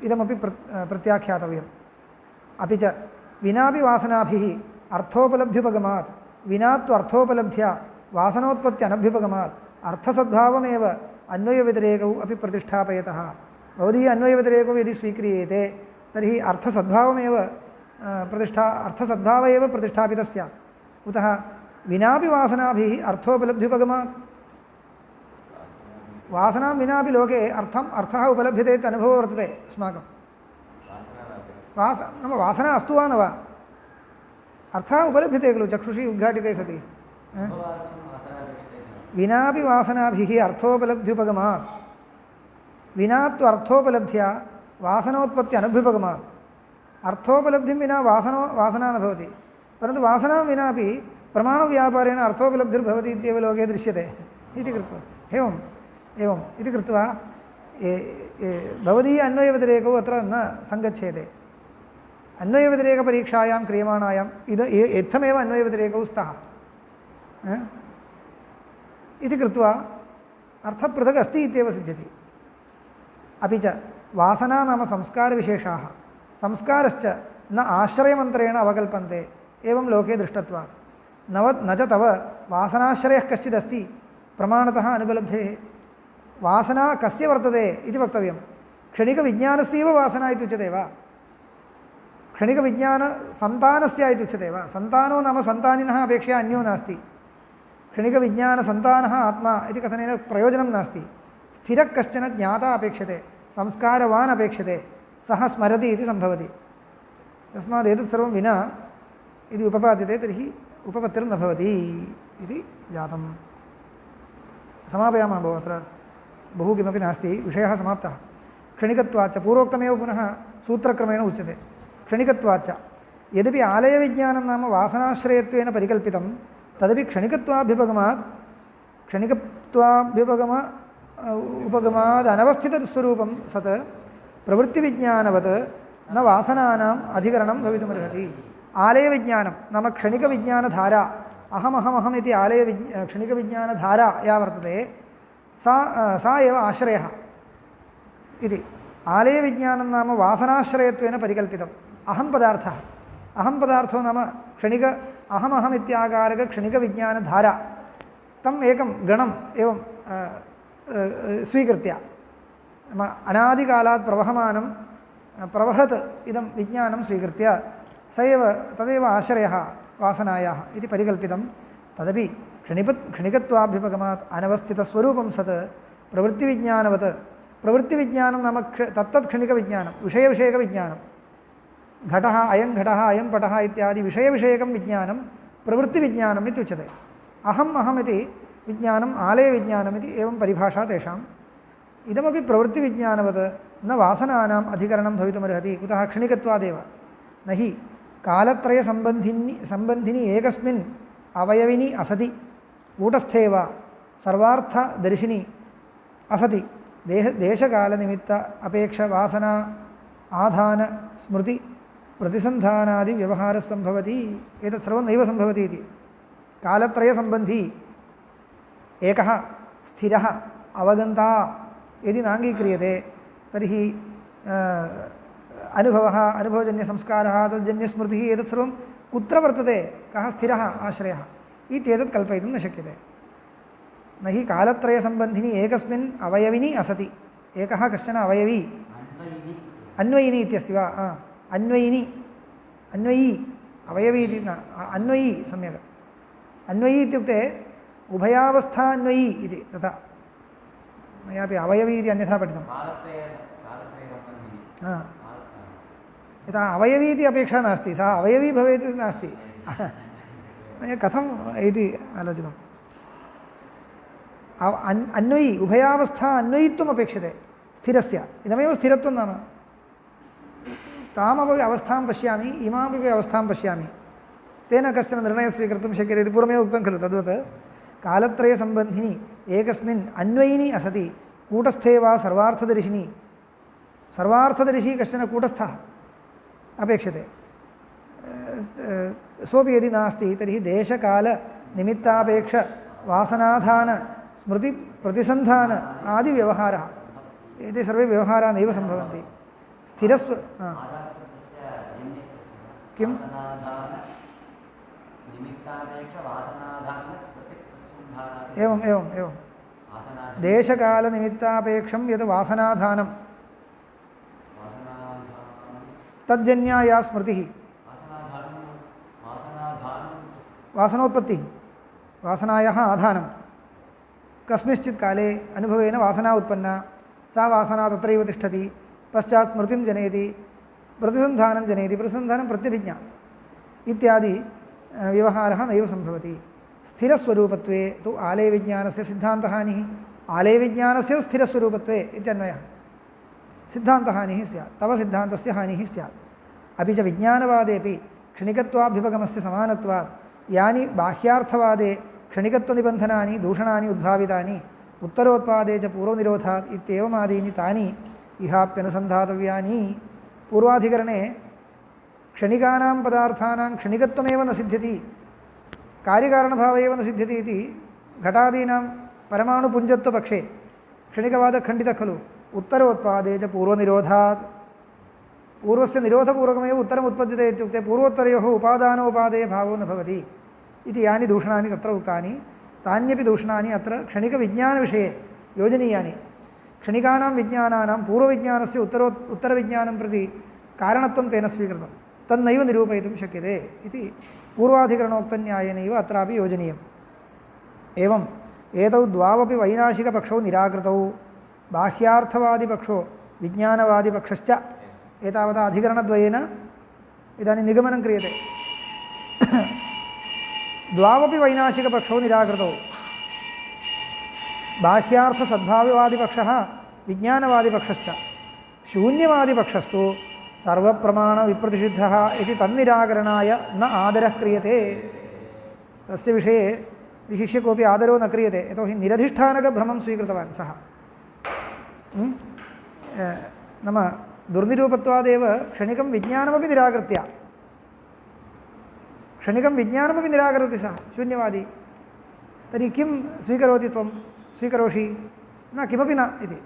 Speaker 1: इदमपि प्रत्याख्यातव्यम्। अपि च विनापि वासनाभिः अर्थोपलब्ध्युपगमात् विना तु अर्थोपलब्ध्या वासनोत्पत्त्यनभ्युपगमात् अर्थसद्भावमेव अन्वयव्यतिरेकौ अपि प्रतिष्ठापयतः। भवदीय अन्वयव्यतिरेकौ यदि स्वीक्रियेते तर्हि अर्थसद्भावमेव अर्थसद्भाव एव प्रतिष्ठापितः स्यात्। कुतः? विनापि वासनाभिः अर्थोपलब्ध्युपगमात् वासनां विनापि लोके अर्थः उपलभ्यते इति अनुभवो वर्तते अस्माकं। नाम वासना अस्तु वा न वा अर्थः उपलभ्यते खलु चक्षुषी उद्घाटिते सति। विनापि वासनाभिः अर्थोपलब्ध्युपगमात् विना तु अर्थोपलब्ध्या वासनोत्पत्ति अनभ्युपगमात् अर्थोपलब्धिं विना वासना न भवति परन्तु वासनां विनापि प्रमाणव्यापारेण अर्थोपलब्धिर्भवति इत्येव लोके दृश्यते इति कृत्वा एवम् इति कृत्वा भवदीय अन्वयव्यतिरेकौ अत्र न सङ्गच्छेते। अन्वयव्यतिरेकपरीक्षायां क्रियमाणायाम् इत्थमेव अन्वयव्यतिरेकौ स्तः इति कृत्वा अर्थः पृथक् अस्ति इत्येव सिद्ध्यति। अपि च वासना नाम संस्कारविशेषाः संस्कारश्च न आश्रयमन्त्रेण अवकल्पन्ते एवं लोके दृष्टत्वात् न च तव वासनाश्रयः कश्चिदस्ति प्रमाणतः अनुपलब्धेः। वासना कस्य वर्तते इति वक्तव्यं। क्षणिकविज्ञानस्यैव वासना इत्युच्यते वा? क्षणिकविज्ञानसन्तानस्य इत्युच्यते वा? सन्तानो नाम सन्तानिनः अपेक्षया अन्यो नास्ति। क्षणिकविज्ञानसन्तानः आत्मा इति कथनेन प्रयोजनं नास्ति। स्थिरः कश्चन ज्ञाता अपेक्षते संस्कारवान् अपेक्षते सः स्मरति इति सम्भवति। तस्मात् एतत् सर्वं विना यदि उपपाद्यते तर्हि उपपत्तिर्न भवति इति जातम्। समापयामः भो अत्र बहु किमपि नास्ति विषयः समाप्तः। क्षणिकत्वाच्च पूर्वोक्तमेव पुनः सूत्रक्रमेण उच्यते। क्षणिकत्वाच्च यद्यपि आलयविज्ञानं नाम वासनाश्रयत्वेन परिकल्पितं तदपि उपगमाद् अनवस्थितस्वरूपं सत् प्रवृत्तिविज्ञानवत् न वासनानाम् अधिकरणं भवितुमर्हति। आलयविज्ञानं नाम क्षणिकविज्ञानधारा अहमहमहम् इति क्षणिकविज्ञानधारा या वर्तते सा एव आश्रयः इति। आलयविज्ञानं नाम वासनाश्रयत्वेन परिकल्पितम्। अहं पदार्थो नाम अहमहम् इत्याकारकक्षणिकविज्ञानधारा तम् एकं गणम् एवं स्वीकृत्य नाम अनादिकालात् प्रवहत् इदं विज्ञानं स्वीकृत्य तदेव आश्रयः वासनायाः इति परिकल्पितं। तदपि क्षणिकत्वाभ्युपगमात् अनवस्थितस्वरूपं सत् प्रवृत्तिविज्ञानवत् प्रवृत्तिविज्ञानं नाम तत्तत् क्षणिकविज्ञानं विषयविषयकविज्ञानं घटः अयं पटः इत्यादि विषयविषयकं विज्ञानं प्रवृत्तिविज्ञानम् इत्युच्यते। अहमिति विज्ञानम् आलयविज्ञानमिति एवं परिभाषा तेषाम्। इदमपि प्रवृत्तिविज्ञानवत् न वासनानाम् अधिकरणं भवितुमर्हति। कुतः? क्षणिकत्वादेव। न हि कालत्रयसम्बन्धिनी एकस्मिन् अवयविनी असति कूटस्थे वा सर्वार्थदर्शिनी असति देशकालनिमित्त अपेक्षवासना आधान स्मृति प्रतिसन्धानादि व्यवहारः सम्भवति। एतत् सर्वं नैव सम्भवति इति। कालत्रयसम्बन्धी एकः स्थिरः अवगन्ता यदि नाङ्गीक्रियते तर्हि अनुभवजन्यसंस्कारः तज्जन्यस्मृतिः एतत् सर्वं कुत्र वर्तते? कः स्थिरः आश्रयः इत्येतत् कल्पयितुं न शक्यते। न हि कालत्रयसम्बन्धिनी एकस्मिन् अवयविनी असति। एकः कश्चन अवयवी अन्वयिनी इत्यस्ति वा अन्वयिनी अन्वयी अवयवी इति न अन्वयी सम्यक् अन्वयी इत्युक्ते उभयावस्थान्वयी इति तथा मयापि अवयवी इति अन्यथा पठितं यथा अवयवी इति अपेक्षा नास्ति सः अवयवी भवेत् इति नास्ति मया कथम् इति आलोचितम् अन्वयी उभयावस्था अन्वयित्वम् अपेक्षते स्थिरस्य इदमेव स्थिरत्वं नाम तामपि अवस्थां पश्यामि इमामपि अवस्थां पश्यामि तेन कश्चन निर्णयः स्वीकर्तुं शक्यते इति पूर्वमेव उक्तं खलु तद्वत् कालत्रयसम्बन्धिनी एकस्मिन् अन्वयिनी असति कूटस्थे वा सर्वार्थदर्शिनी सर्वार्थदर्शी कश्चन कूटस्थः अपेक्षते सोऽपि यदि नास्ति तर्हि देशकालनिमित्तापेक्ष वासनाधान स्मृतिप्रतिसन्धान आदिव्यवहारः एते सर्वे व्यवहाराः नैव सम्भवन्ति स्थिरस्व किं एवम् एवम् एवं देशकालनिमित्तापेक्षं यत् वासनाधानं तज्जन्या या स्मृतिः वासनोत्पत्तिः वासनायाः आधानं कस्मिंश्चित् काले अनुभवेन वासना उत्पन्ना सा वासना तत्रैव तिष्ठति पश्चात् स्मृतिं जनयति प्रतिसन्धानं जनयति प्रतिसन्धानं प्रत्यभिज्ञा इत्यादि व्यवहारः नैव सम्भवति स्थिरस्वरूपत्वे तु आलयविज्ञानस्य सिद्धान्तहानिः आलयविज्ञानस्य स्थिरस्वरूपत्वे इत्यन्वयः सिद्धान्तहानिः स्यात् तव सिद्धान्तस्य हानिः स्यात् अपि च विज्ञानवादेपि क्षणिकत्वाभ्युपगमस्य समानत्वात् यानि बाह्यार्थवादे क्षणिकत्वनिबन्धनानि दूषणानि उद्भावितानि उत्तरोत्पादे च पूर्वनिरोधात् इत्येवमादीनि तानि इहाप्यनुसन्धातव्यानि पूर्वाधिकरणे क्षणिकानां पदार्थानां क्षणिकत्वमेव न सिद्ध्यति कार्यकारणभावः एव न सिद्ध्यति इति घटादीनां परमाणुपुञ्जत्वपक्षे क्षणिकवादः खण्डितः खलु उत्तरोत्पादे च पूर्वनिरोधात् पूर्वस्य निरोधपूर्वकमेव उत्तरम् उत्पद्यते इत्युक्ते पूर्वोत्तरयोः उपादानोपादेय भावो न भवति इति यानि दूषणानि तत्र उक्तानि तान्यपि दूषणानि अत्र क्षणिकविज्ञानविषये योजनीयानि क्षणिकानां विज्ञानानां पूर्वविज्ञानस्य उत्तरविज्ञानं प्रति कारणत्वं तेन स्वीकृतं तन्नैव निरूपयितुं शक्यते इति पूर्वाधिकरणोक्तन्यायेनैव अत्रापि योजनीयम् एवम् एतौ द्वावपि वैनाशिकपक्षौ निराकृतौ बाह्यार्थवादिपक्षो विज्ञानवादिपक्षश्च एतावता अधिकरणद्वयेन इदानीं निगमनं क्रियते द्वावपि वैनाशिकपक्षौ निराकृतौ बाह्यार्थसद्भाववादिपक्षः विज्ञानवादिपक्षश्च शून्यवादिपक्षस्तु सर्वप्रमाणविप्रतिषिद्धः इति तन्निराकरणाय न आदरः क्रियते तस्य विषये विशिष्य कोऽपि आदरो न क्रियते यतोहि निरधिष्ठानकभ्रमं स्वीकृतवान् सः नाम दुर्निरूपत्वादेव क्षणिकं विज्ञानमपि निराकृत्य क्षणिकं विज्ञानमपि निराकरोति सः शून्यवादी तर्हि किं स्वीकरोति त्वं स्वीकरोषि न किमपि न इति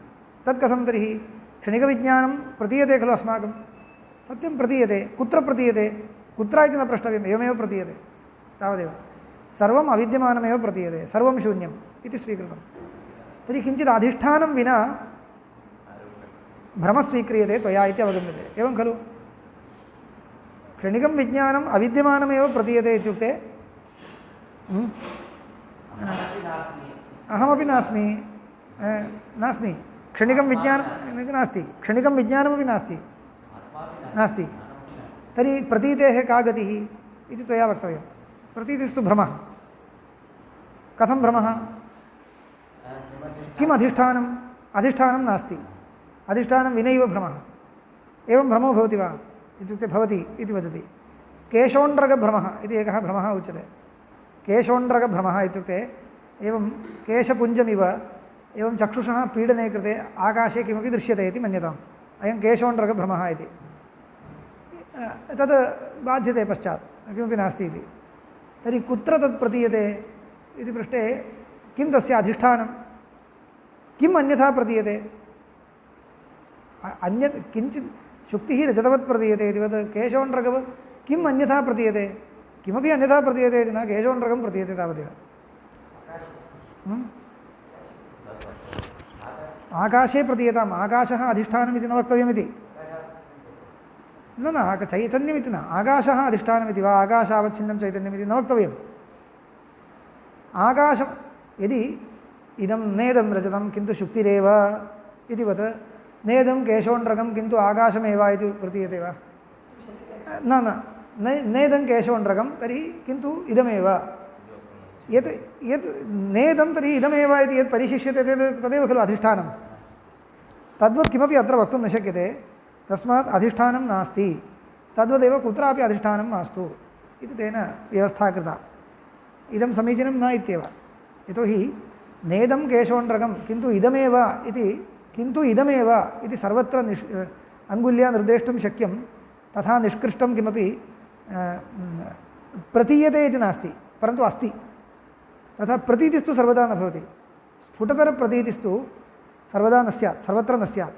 Speaker 1: तत् कथं तर्हि क्षणिकविज्ञानं प्रतीयते खलु अस्माकं सत्यं प्रतीयते कुत्र प्रतीयते कुत्र इति न प्रष्टव्यम् एवमेव प्रतीयते तावदेव सर्वम् अविद्यमानमेव प्रतीयते सर्वं शून्यम् इति स्वीकृतं तर्हि किञ्चित् अधिष्ठानं विना भ्रमः स्वीक्रियते त्वया इति अवगम्यते एवं खलु क्षणिकं विज्ञानम् अविद्यमानमेव प्रतीयते इत्युक्ते अहमपि नास्मि नास्मि क्षणिकं विज्ञानं नास्ति क्षणिकं विज्ञानमपि नास्ति नास्ति तर्हि प्रतीतेः का गतिः इति त्वया वक्तव्यं प्रतीतिस्तु भ्रमः कथं भ्रमः किम् अधिष्ठानम् अधिष्ठानं नास्ति अधिष्ठानं विनैव भ्रमः एवं भ्रमो भवति वा इत्युक्ते भवति इति वदति केशोण्ड्रगभ्रमः इति एकः भ्रमः उच्यते केशोण्ड्रगभ्रमः इत्युक्ते एवं केशपुञ्जमिव एवं चक्षुषः पीडने कृते आकाशे किमपि दृश्यते इति मन्यताम् अयं केशोण्ड्रगभ्रमः इति तत् बाध्यते पश्चात् किमपि नास्ति इति तर्हि कुत्र तत् प्रतीयते इति पृष्टे किं तस्य अधिष्ठानं किम् अन्यथा प्रतीयते अन्यत् किञ्चित् शुक्तिः रजतवत् प्रतीयते इति वत् केशोण्ड्रगवत् किम् अन्यथा प्रतीयते किमपि अन्यथा प्रतीयते इति न केशोण्ड्रगं प्रतीयते तावदेव आकाशे प्रतीयताम् आकाशः अधिष्ठानम् इति न वक्तव्यमिति न न चैतन्यमिति न आकाशः अधिष्ठानमिति वा आकाशावच्छिन्नं चैतन्यमिति न वक्तव्यम् आकाशं यदि इदं नेदं रजतं किन्तु शुक्तिरेव इतिवत् नेदं केशोण्ड्रकं किन्तु आकाशमेव इति प्रतीयते वा न न नेदं केशोण्ड्रकं तर्हि किन्तु इदमेव यत् यत् नेदं तर्हि इदमेव इति यत् परिशिष्यते तदेव खलु अधिष्ठानं तद्वत् किमपि अत्र वक्तुं न शक्यते तस्मात् अधिष्ठानं नास्ति तद्वदेव कुत्रापि अधिष्ठानं मास्तु इति तेन व्यवस्था कृता इदं समीचीनं न इत्येव यतोहि नेदं केशोण्ड्रकं किन्तु इदमेव इति सर्वत्र अङ्गुल्या निर्देष्टुं शक्यं तथा निष्कृष्टं किमपि प्रतीयते इति नास्ति परन्तु अस्ति तथा प्रतीतिस्तु सर्वदा न भवति स्फुटतरप्रतीतिस्तु सर्वदा न स्यात् सर्वत्र न स्यात्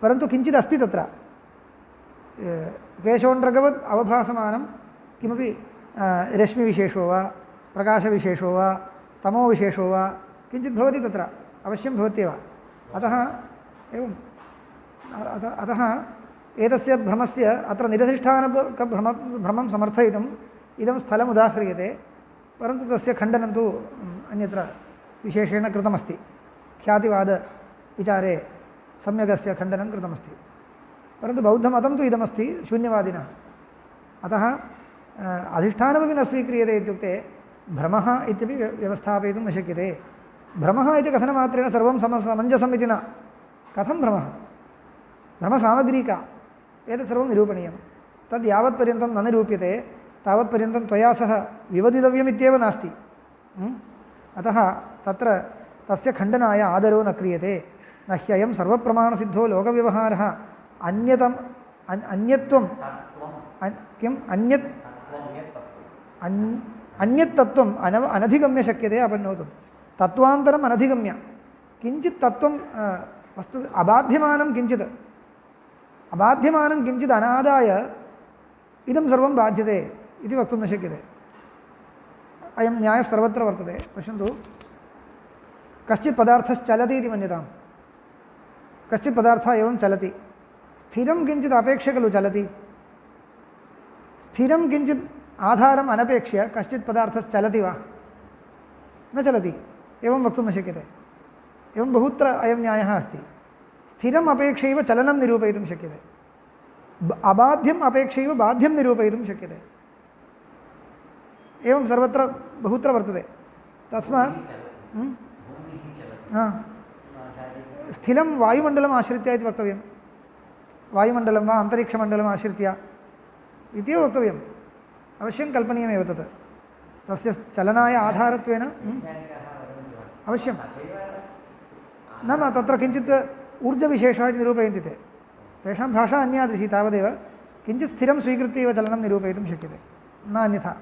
Speaker 1: परन्तु किञ्चित् अस्ति तत्र केशोण्ड्रकवत् अवभासमानं किमपि रश्मिविशेषो वा प्रकाशविशेषो वा तमोविशेषो वा किञ्चित् भवति तत्र अवश्यं भवत्येव अतः एवम् अतः एतस्य भ्रमस्य अत्र निरधिष्ठानभ्रमं समर्थयितुम् इदं स्थलम् उदाह्रियते परन्तु तस्य खण्डनं तु अन्यत्र विशेषेण कृतमस्ति ख्यातिवादविचारे सम्यगस्य खण्डनं कृतमस्ति परन्तु बौद्धमतं तु इदमस्ति शून्यवादिनः अतः अधिष्ठानमपि न स्वीक्रियते इत्युक्ते भ्रमः इत्यपि व्यवस्थापयितुं न शक्यते भ्रमः इति कथनमात्रेण सर्वं समञ्जसम् इति न कथं भ्रमः भ्रमसामग्री का एतत् सर्वं निरूपणीयं तद् यावत्पर्यन्तं न निरूप्यते तावत्पर्यन्तं त्वया सह विवदितव्यमित्येव नास्ति अतः तत्र तस्य खण्डनाय आदरो न क्रियते न ह्ययं सर्वप्रमाणसिद्धो लोकव्यवहारः अन्यत्वं किम् अन्यत् तत्त्वम् अनधिगम्य शक्यते अपन्नोतुं तत्त्वान्तरम् अनधिगम्य किञ्चित् तत्त्वं वस्तु अबाध्यमानं किञ्चित् अनादाय इदं सर्वं बाध्यते इति वक्तुं न शक्यते अयं न्यायः सर्वत्र वर्तते पश्यन्तु कश्चित् पदार्थश्चलति इति मन्यताम् कश्चित् पदार्थः एवं चलति स्थिरं किञ्चित् अपेक्ष्य खलु चलति स्थिरं किञ्चित् आधारम् अनपेक्ष्य कश्चित् पदार्थश्चलति वा न चलति एवं वक्तुं न शक्यते एवं बहुत्र अयं न्यायः अस्ति स्थिरम् अपेक्षैव चलनं निरूपयितुं शक्यते अबाध्यम् अपेक्षैव बाध्यं निरूपयितुं शक्यते एवं सर्वत्र बहुत्र वर्तते तस्मात् स्थिरं वायुमण्डलम् आश्रित्य इति वक्तव्यं वायुमण्डलं वा अन्तरिक्षमण्डलम् आश्रित्य इत्येव वक्तव्यम् अवश्यं कल्पनीयमेव तत् तस्य चलनाय आधारत्वेन अवश्यं न तत्र किञ्चित् ऊर्जविशेषः इति निरूपयन्ति ते तेषां भाषा अन्यादृशी तावदेव किञ्चित् स्थिरं स्वीकृत्य एव चलनं निरूपयितुं शक्यते न अन्यथा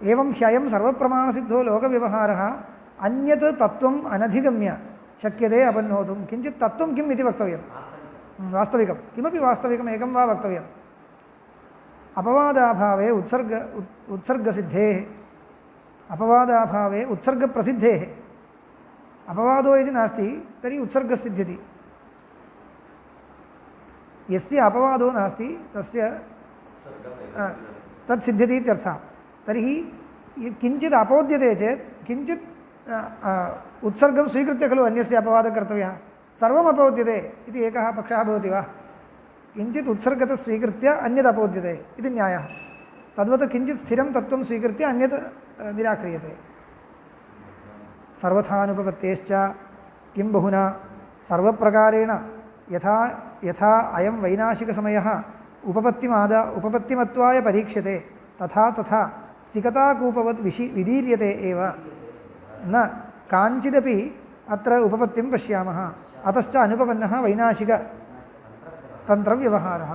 Speaker 1: एवं ह्ययं सर्वप्रमाणसिद्धो लोकव्यवहारः अन्यत् तत्त्वम् अनधिगम्य शक्यते अपन्नोतुं किञ्चित् तत्त्वं किम् इति वक्तव्यं वास्तविकं किमपि वास्तविकम् एकं वा वक्तव्यम् अपवादाभावे उत्सर्गसिद्धेः अपवादाभावे उत्सर्गप्रसिद्धेः अपवादो यदि नास्ति तर्हि उत्सर्गसिद्ध्यति यस्य अपवादो नास्ति तस्य तत् सिद्ध्यति इत्यर्थः तर्हि किञ्चित् अपोद्यते चेत् किञ्चित् उत्सर्गं स्वीकृत्य खलु अन्यस्य अपवादः कर्तव्यः सर्वम् अपोद्यते इति एकः पक्षः भवति वा किञ्चित् उत्सर्गतः स्वीकृत्य अन्यत् अपोद्यते इति न्यायः तद्वत् किञ्चित् स्थिरं तत्त्वं स्वीकृत्य अन्यत् निराक्रियते सर्वथानुपपत्तेश्च किं बहुना सर्वप्रकारेण यथा अयं वैनाशिकसमयः उपपत्तिमत्वाय परीक्ष्यते तथा सिकताकूपवत् विदीर्यते एव न काञ्चिदपि अत्र उपपत्तिं पश्यामः अतश्च अनुपपन्नः वैनाशिकतन्त्रव्यवहारः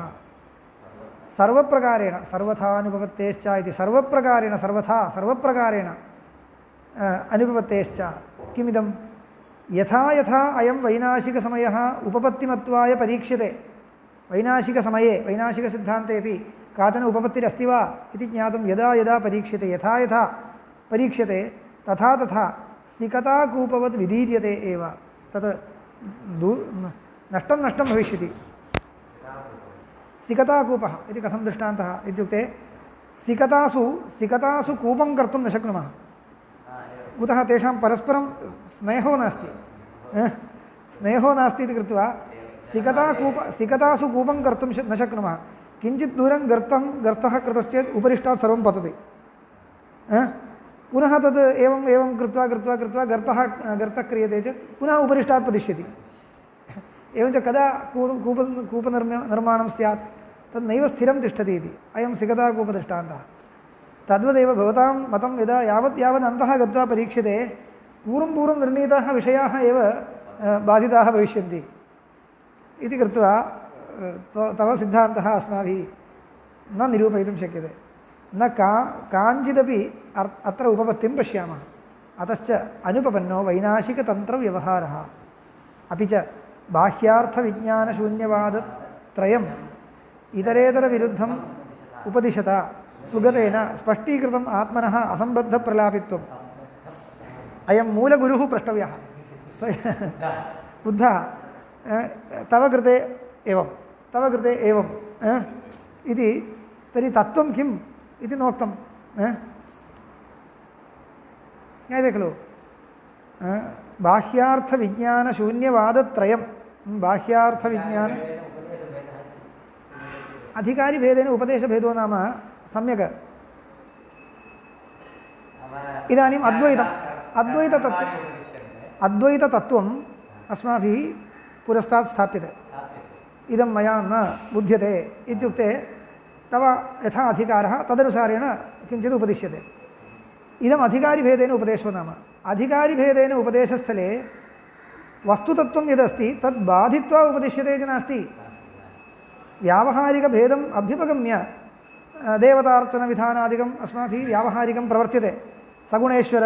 Speaker 1: सर्वप्रकारेण सर्वथानुपपत्तेश्च इति सर्वप्रकारेण सर्वप्रकारेण अनुपपत्तेश्च किमिदं यथा अयं वैनाशिकसमयः उपपत्तिमत्वाय परीक्ष्यते वैनाशिकसमये वैनाशिकसिद्धान्तेपि काचन उपपत्तिरस्ति वा इति ज्ञातुं यदा परीक्ष्यते यथा परीक्ष्यते तथा सिकताकूपवत् विदीर्यते एव तत् नष्टं भविष्यति सिकताकूपः इति कथं दृष्टान्तः इत्युक्ते सिकतासु कूपं कर्तुं न शक्नुमः कुतः तेषां परस्परं स्नेहो नास्ति स्नेहो नास्ति इति कृत्वा सिकतासु कूपं कर्तुं न शक्नुमः किञ्चित् दूरं गर्तः कृतश्चेत् उपरिष्टात् सर्वं पतति पुनः तद् एवं कृत्वा गर्तः क्रियते चेत् पुनः उपरिष्टात् पतिष्यति एवञ्च कदा कूपनिर्माणं स्यात् तद् नैव स्थिरं तिष्ठति इति अयं सिकताकूपदृष्टान्तः तद्वदेव भवतां मतं यदा यावत् अन्तः गत्वा परीक्ष्यते पूर्वं निर्णीताः विषयाः एव बाधिताः भविष्यन्ति इति कृत्वा तव सिद्धान्तः अस्माभिः न निरूपयितुं शक्यते न काञ्चिदपि अत्र उपपत्तिं पश्यामः अतश्च अनुपपन्नो वैनाशिकतन्त्रव्यवहारः अपि च बाह्यार्थविज्ञानशून्यवादत्रयम् इतरेतरविरुद्धम् उपदिशता सुगतेन स्पष्टीकृतम् आत्मनः असम्बद्धप्रलापित्वम् अयं मूलगुरुः प्रष्टव्यः बुद्धः तव कृते एवं इति तर्हि तत्त्वं किम् इति नोक्तं ज्ञायते खलु बाह्यार्थविज्ञानशून्यवादत्रयं बाह्यार्थविज्ञान अधिकारिभेदेन उपदेशभेदो नाम सम्यक् इदानीम् अद्वैततत्त्वम् अस्माभिः पुरस्तात् स्थाप्यते इदं मया न बुध्यते इत्युक्ते तव यथा अधिकारः तदनुसारेण किञ्चित् उपदिश्यते इदम् अधिकारिभेदेन उपदेशो नाम अधिकारिभेदेन उपदेशस्थले वस्तुतत्त्वं यदस्ति तद् बाधित्वा उपदिश्यते इति नास्ति व्यावहारिकभेदम् अभ्युपगम्य देवतार्चनविधानादिकम् अस्माभिः व्यावहारिकं प्रवर्त्यते सगुणेश्वर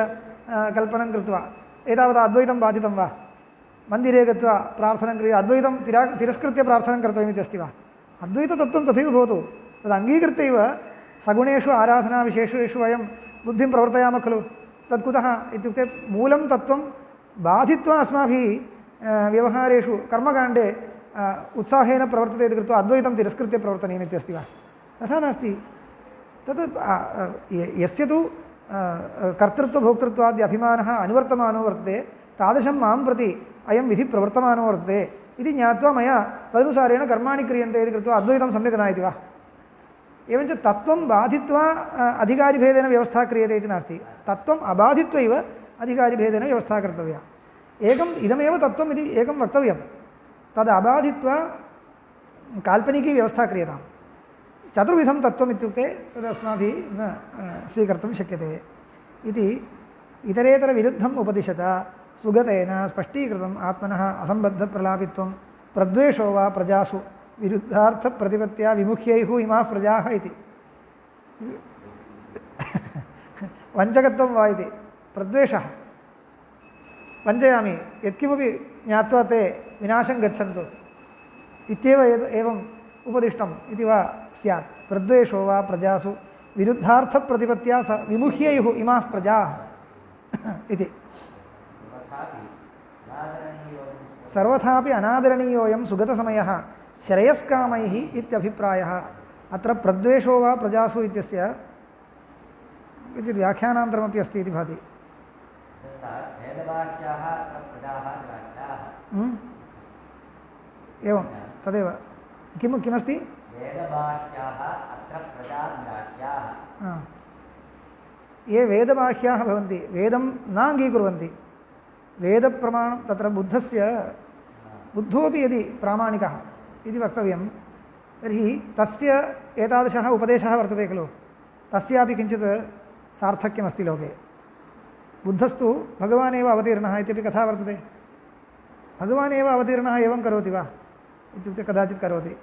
Speaker 1: कल्पनं कृत्वा एतावता अद्वैतं बाधितं वा मन्दिरे गत्वा प्रार्थनं क्रियते अद्वैतं तिरस्कृत्य प्रार्थनं कर्तव्यमिति अस्ति वा अद्वैततत्त्वं तथैव भवतु तद् अङ्गीकृत्यैव सगुणेषु आराधनाविशेषेषु वयं बुद्धिं प्रवर्तयामः खलु तत् कुतः इत्युक्ते मूलं तत्त्वं बाधित्वा अस्माभिः व्यवहारेषु कर्मकाण्डे उत्साहेन प्रवर्तते इति कृत्वा अद्वैतं तिरस्कृत्य प्रवर्तनीयमित्यस्ति वा तथा नास्ति तत् यस्य तु कर्तृत्वभोक्तृत्वादि अभिमानः अनुवर्तमानो वर्तते तादृशं मां प्रति अयं विधिः प्रवर्तमानो वर्तते इति ज्ञात्वा मया तदनुसारेण कर्माणि क्रियन्ते इति कृत्वा अद्वैतं सम्यक् न इति वा एवञ्च तत्त्वं बाधित्वा अधिकारिभेदेन व्यवस्था क्रियते इति नास्ति तत्त्वम् अबाधित्वैव अधिकारिभेदेन व्यवस्था कर्तव्या एकम् इदमेव तत्त्वम् इति एकं वक्तव्यं तद् अबाधित्वा काल्पनिकी व्यवस्था क्रियताम् चतुर्विधं तत्त्वम् इत्युक्ते तद् अस्माभिः न स्वीकर्तुं शक्यते इति इतरेतरविरुद्धम् उपदिशत सुगतेन स्पष्टीकृतम् आत्मनः असम्बद्धप्रलापित्वं प्रद्वेषो वा प्रजासु विरुद्धार्थप्रतिपत्त्या विमुख्यैः इमाः प्रजाः इति वञ्चकत्वं वा इति प्रद्वेषः वञ्चयामि यत्किमपि ज्ञात्वा ते विनाशं गच्छन्तु इत्येव एवम् उपदिष्टम् इति वा स्यात् प्रद्वेषो वा प्रजासु विरुद्धार्थप्रतिपत्त्या विमुह्यैः इमाः प्रजाः इति सर्वथापि अनादरणीयोऽयं सुगतसमयः श्रेयस्कामैः इत्यभिप्रायः अत्र प्रद्वेषो वा प्रजासु इत्यस्य किञ्चित् व्याख्यानान्तरमपि अस्ति इति भाति एवं तदेव किमस्ति ये वेदबाह्याः भवन्ति वेदं न अङ्गीकुर्वन्ति वेदप्रमाणं तत्र बुद्धोपि यदि प्रामाणिकः इति वक्तव्यं तर्हि तस्य एतादृशः उपदेशः वर्तते खलु तस्यापि किञ्चित् सार्थक्यमस्ति लोके बुद्धस्तु भगवान् एव अवतीर्णः इत्यपि कथा वर्तते भगवान् एव अवतीर्णः एवं करोति वा इत्युक्ते कदाचित् करोति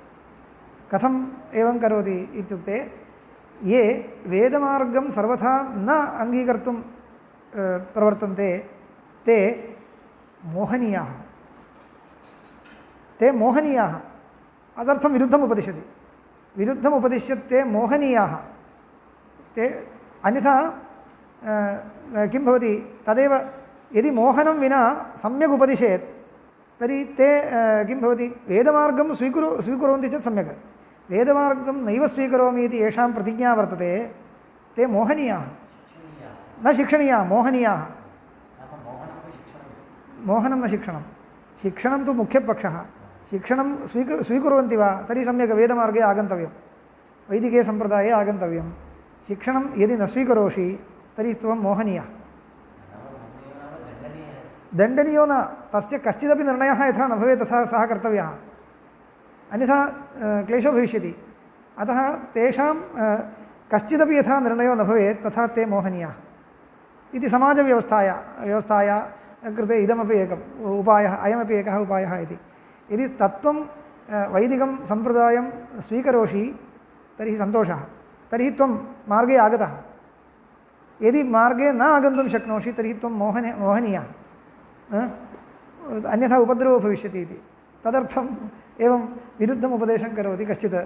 Speaker 1: कथम् एवं करोति इत्युक्ते ये वेदमार्गं सर्वथा न अङ्गीकर्तुं प्रवर्तन्ते ते मोहनीयाः तदर्थं विरुद्धम् उपदिशति विरुद्धम् उपदिश्य ते मोहनीयाः ते अन्यथा किं भवति तदेव यदि मोहनं विना सम्यक् उपदिशेत् तर्हि ते किं भवति वेदमार्गं स्वीकुर्वन्ति चेत् सम्यक् वेदमार्गं नैव स्वीकरोमि इति येषां प्रतिज्ञा वर्तते ते मोहनीयाः न शिक्षणीयाः मोहनीयाः मोहनं न शिक्षणं शिक्षणं तु मुख्यपक्षः शिक्षणं स्वीकुर्वन्ति वा तर्हि सम्यक् वेदमार्गे आगन्तव्यं वैदिके सम्प्रदाये आगन्तव्यं शिक्षणं यदि न स्वीकरोषि तर्हि त्वं मोहनीयः दण्डनीयो न तस्य कश्चिदपि निर्णयः यथा न भवेत् तथा सः कर्तव्यः अन्यथा क्लेशो भविष्यति अतः तेषां कश्चिदपि यथा निर्णयो न भवेत् तथा ते मोहनीयाः इति व्यवस्थाया कृते इदमपि एकम् उपायः अयमपि एकः उपायः इति यदि तत्त्वं वैदिकं सम्प्रदायं स्वीकरोषि तर्हि सन्तोषः तर्हि त्वं मार्गे आगतः यदि मार्गे न आगन्तुं शक्नोषि तर्हि त्वं मोहनीयः अन्यथा उपद्रवो भविष्यति इति तदर्थम् एवं विरुद्धम् उपदेशं करोति कश्चित्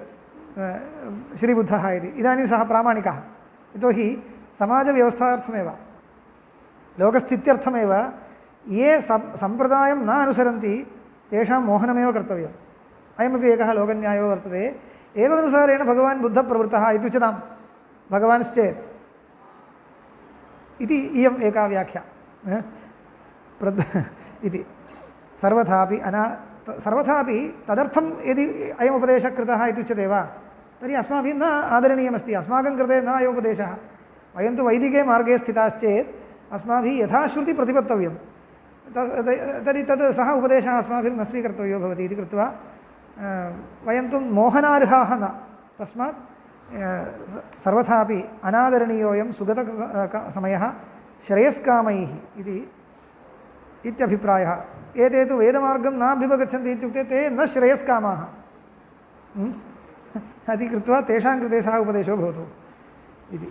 Speaker 1: श्रीबुद्धः इति इदानीं सः प्रामाणिकः यतोहि समाजव्यवस्थार्थमेव लोकस्थित्यर्थमेव ये सम्प्रदायं न अनुसरन्ति तेषां मोहनमेव कर्तव्यम् अयमपि एकः लोकन्यायो वर्तते एतदनुसारेण भगवान् बुद्धप्रवृत्तः इत्युच्यतां भगवान्श्चेत् इति इयम् एका व्याख्या इति सर्वथापि तदर्थं यदि अयमुपदेशः कृतः इत्युच्यते वा तर्हि अस्माभिः न आदरणीयमस्ति अस्माकं कृते न अयोपदेशः वयं तु वैदिके मार्गे स्थिताश्चेत् अस्माभिः यथाश्रुति प्रतिपत्तव्यं तर्हि तद् सः उपदेशः अस्माभिर्न स्वीकर्तव्यो भवति इति कृत्वा वयं तु मोहनार्हाः न तस्मात् सर्वथापि अनादरणीयोऽयं सुगतसमयः श्रेयस्कामैः इति इत्यभिप्रायः एते तु वेदमार्गं नाभ्युपगच्छन्ति इत्युक्ते ते न श्रेयस्कामाः इति कृत्वा तेषां कृते सः उपदेशो भवतु इति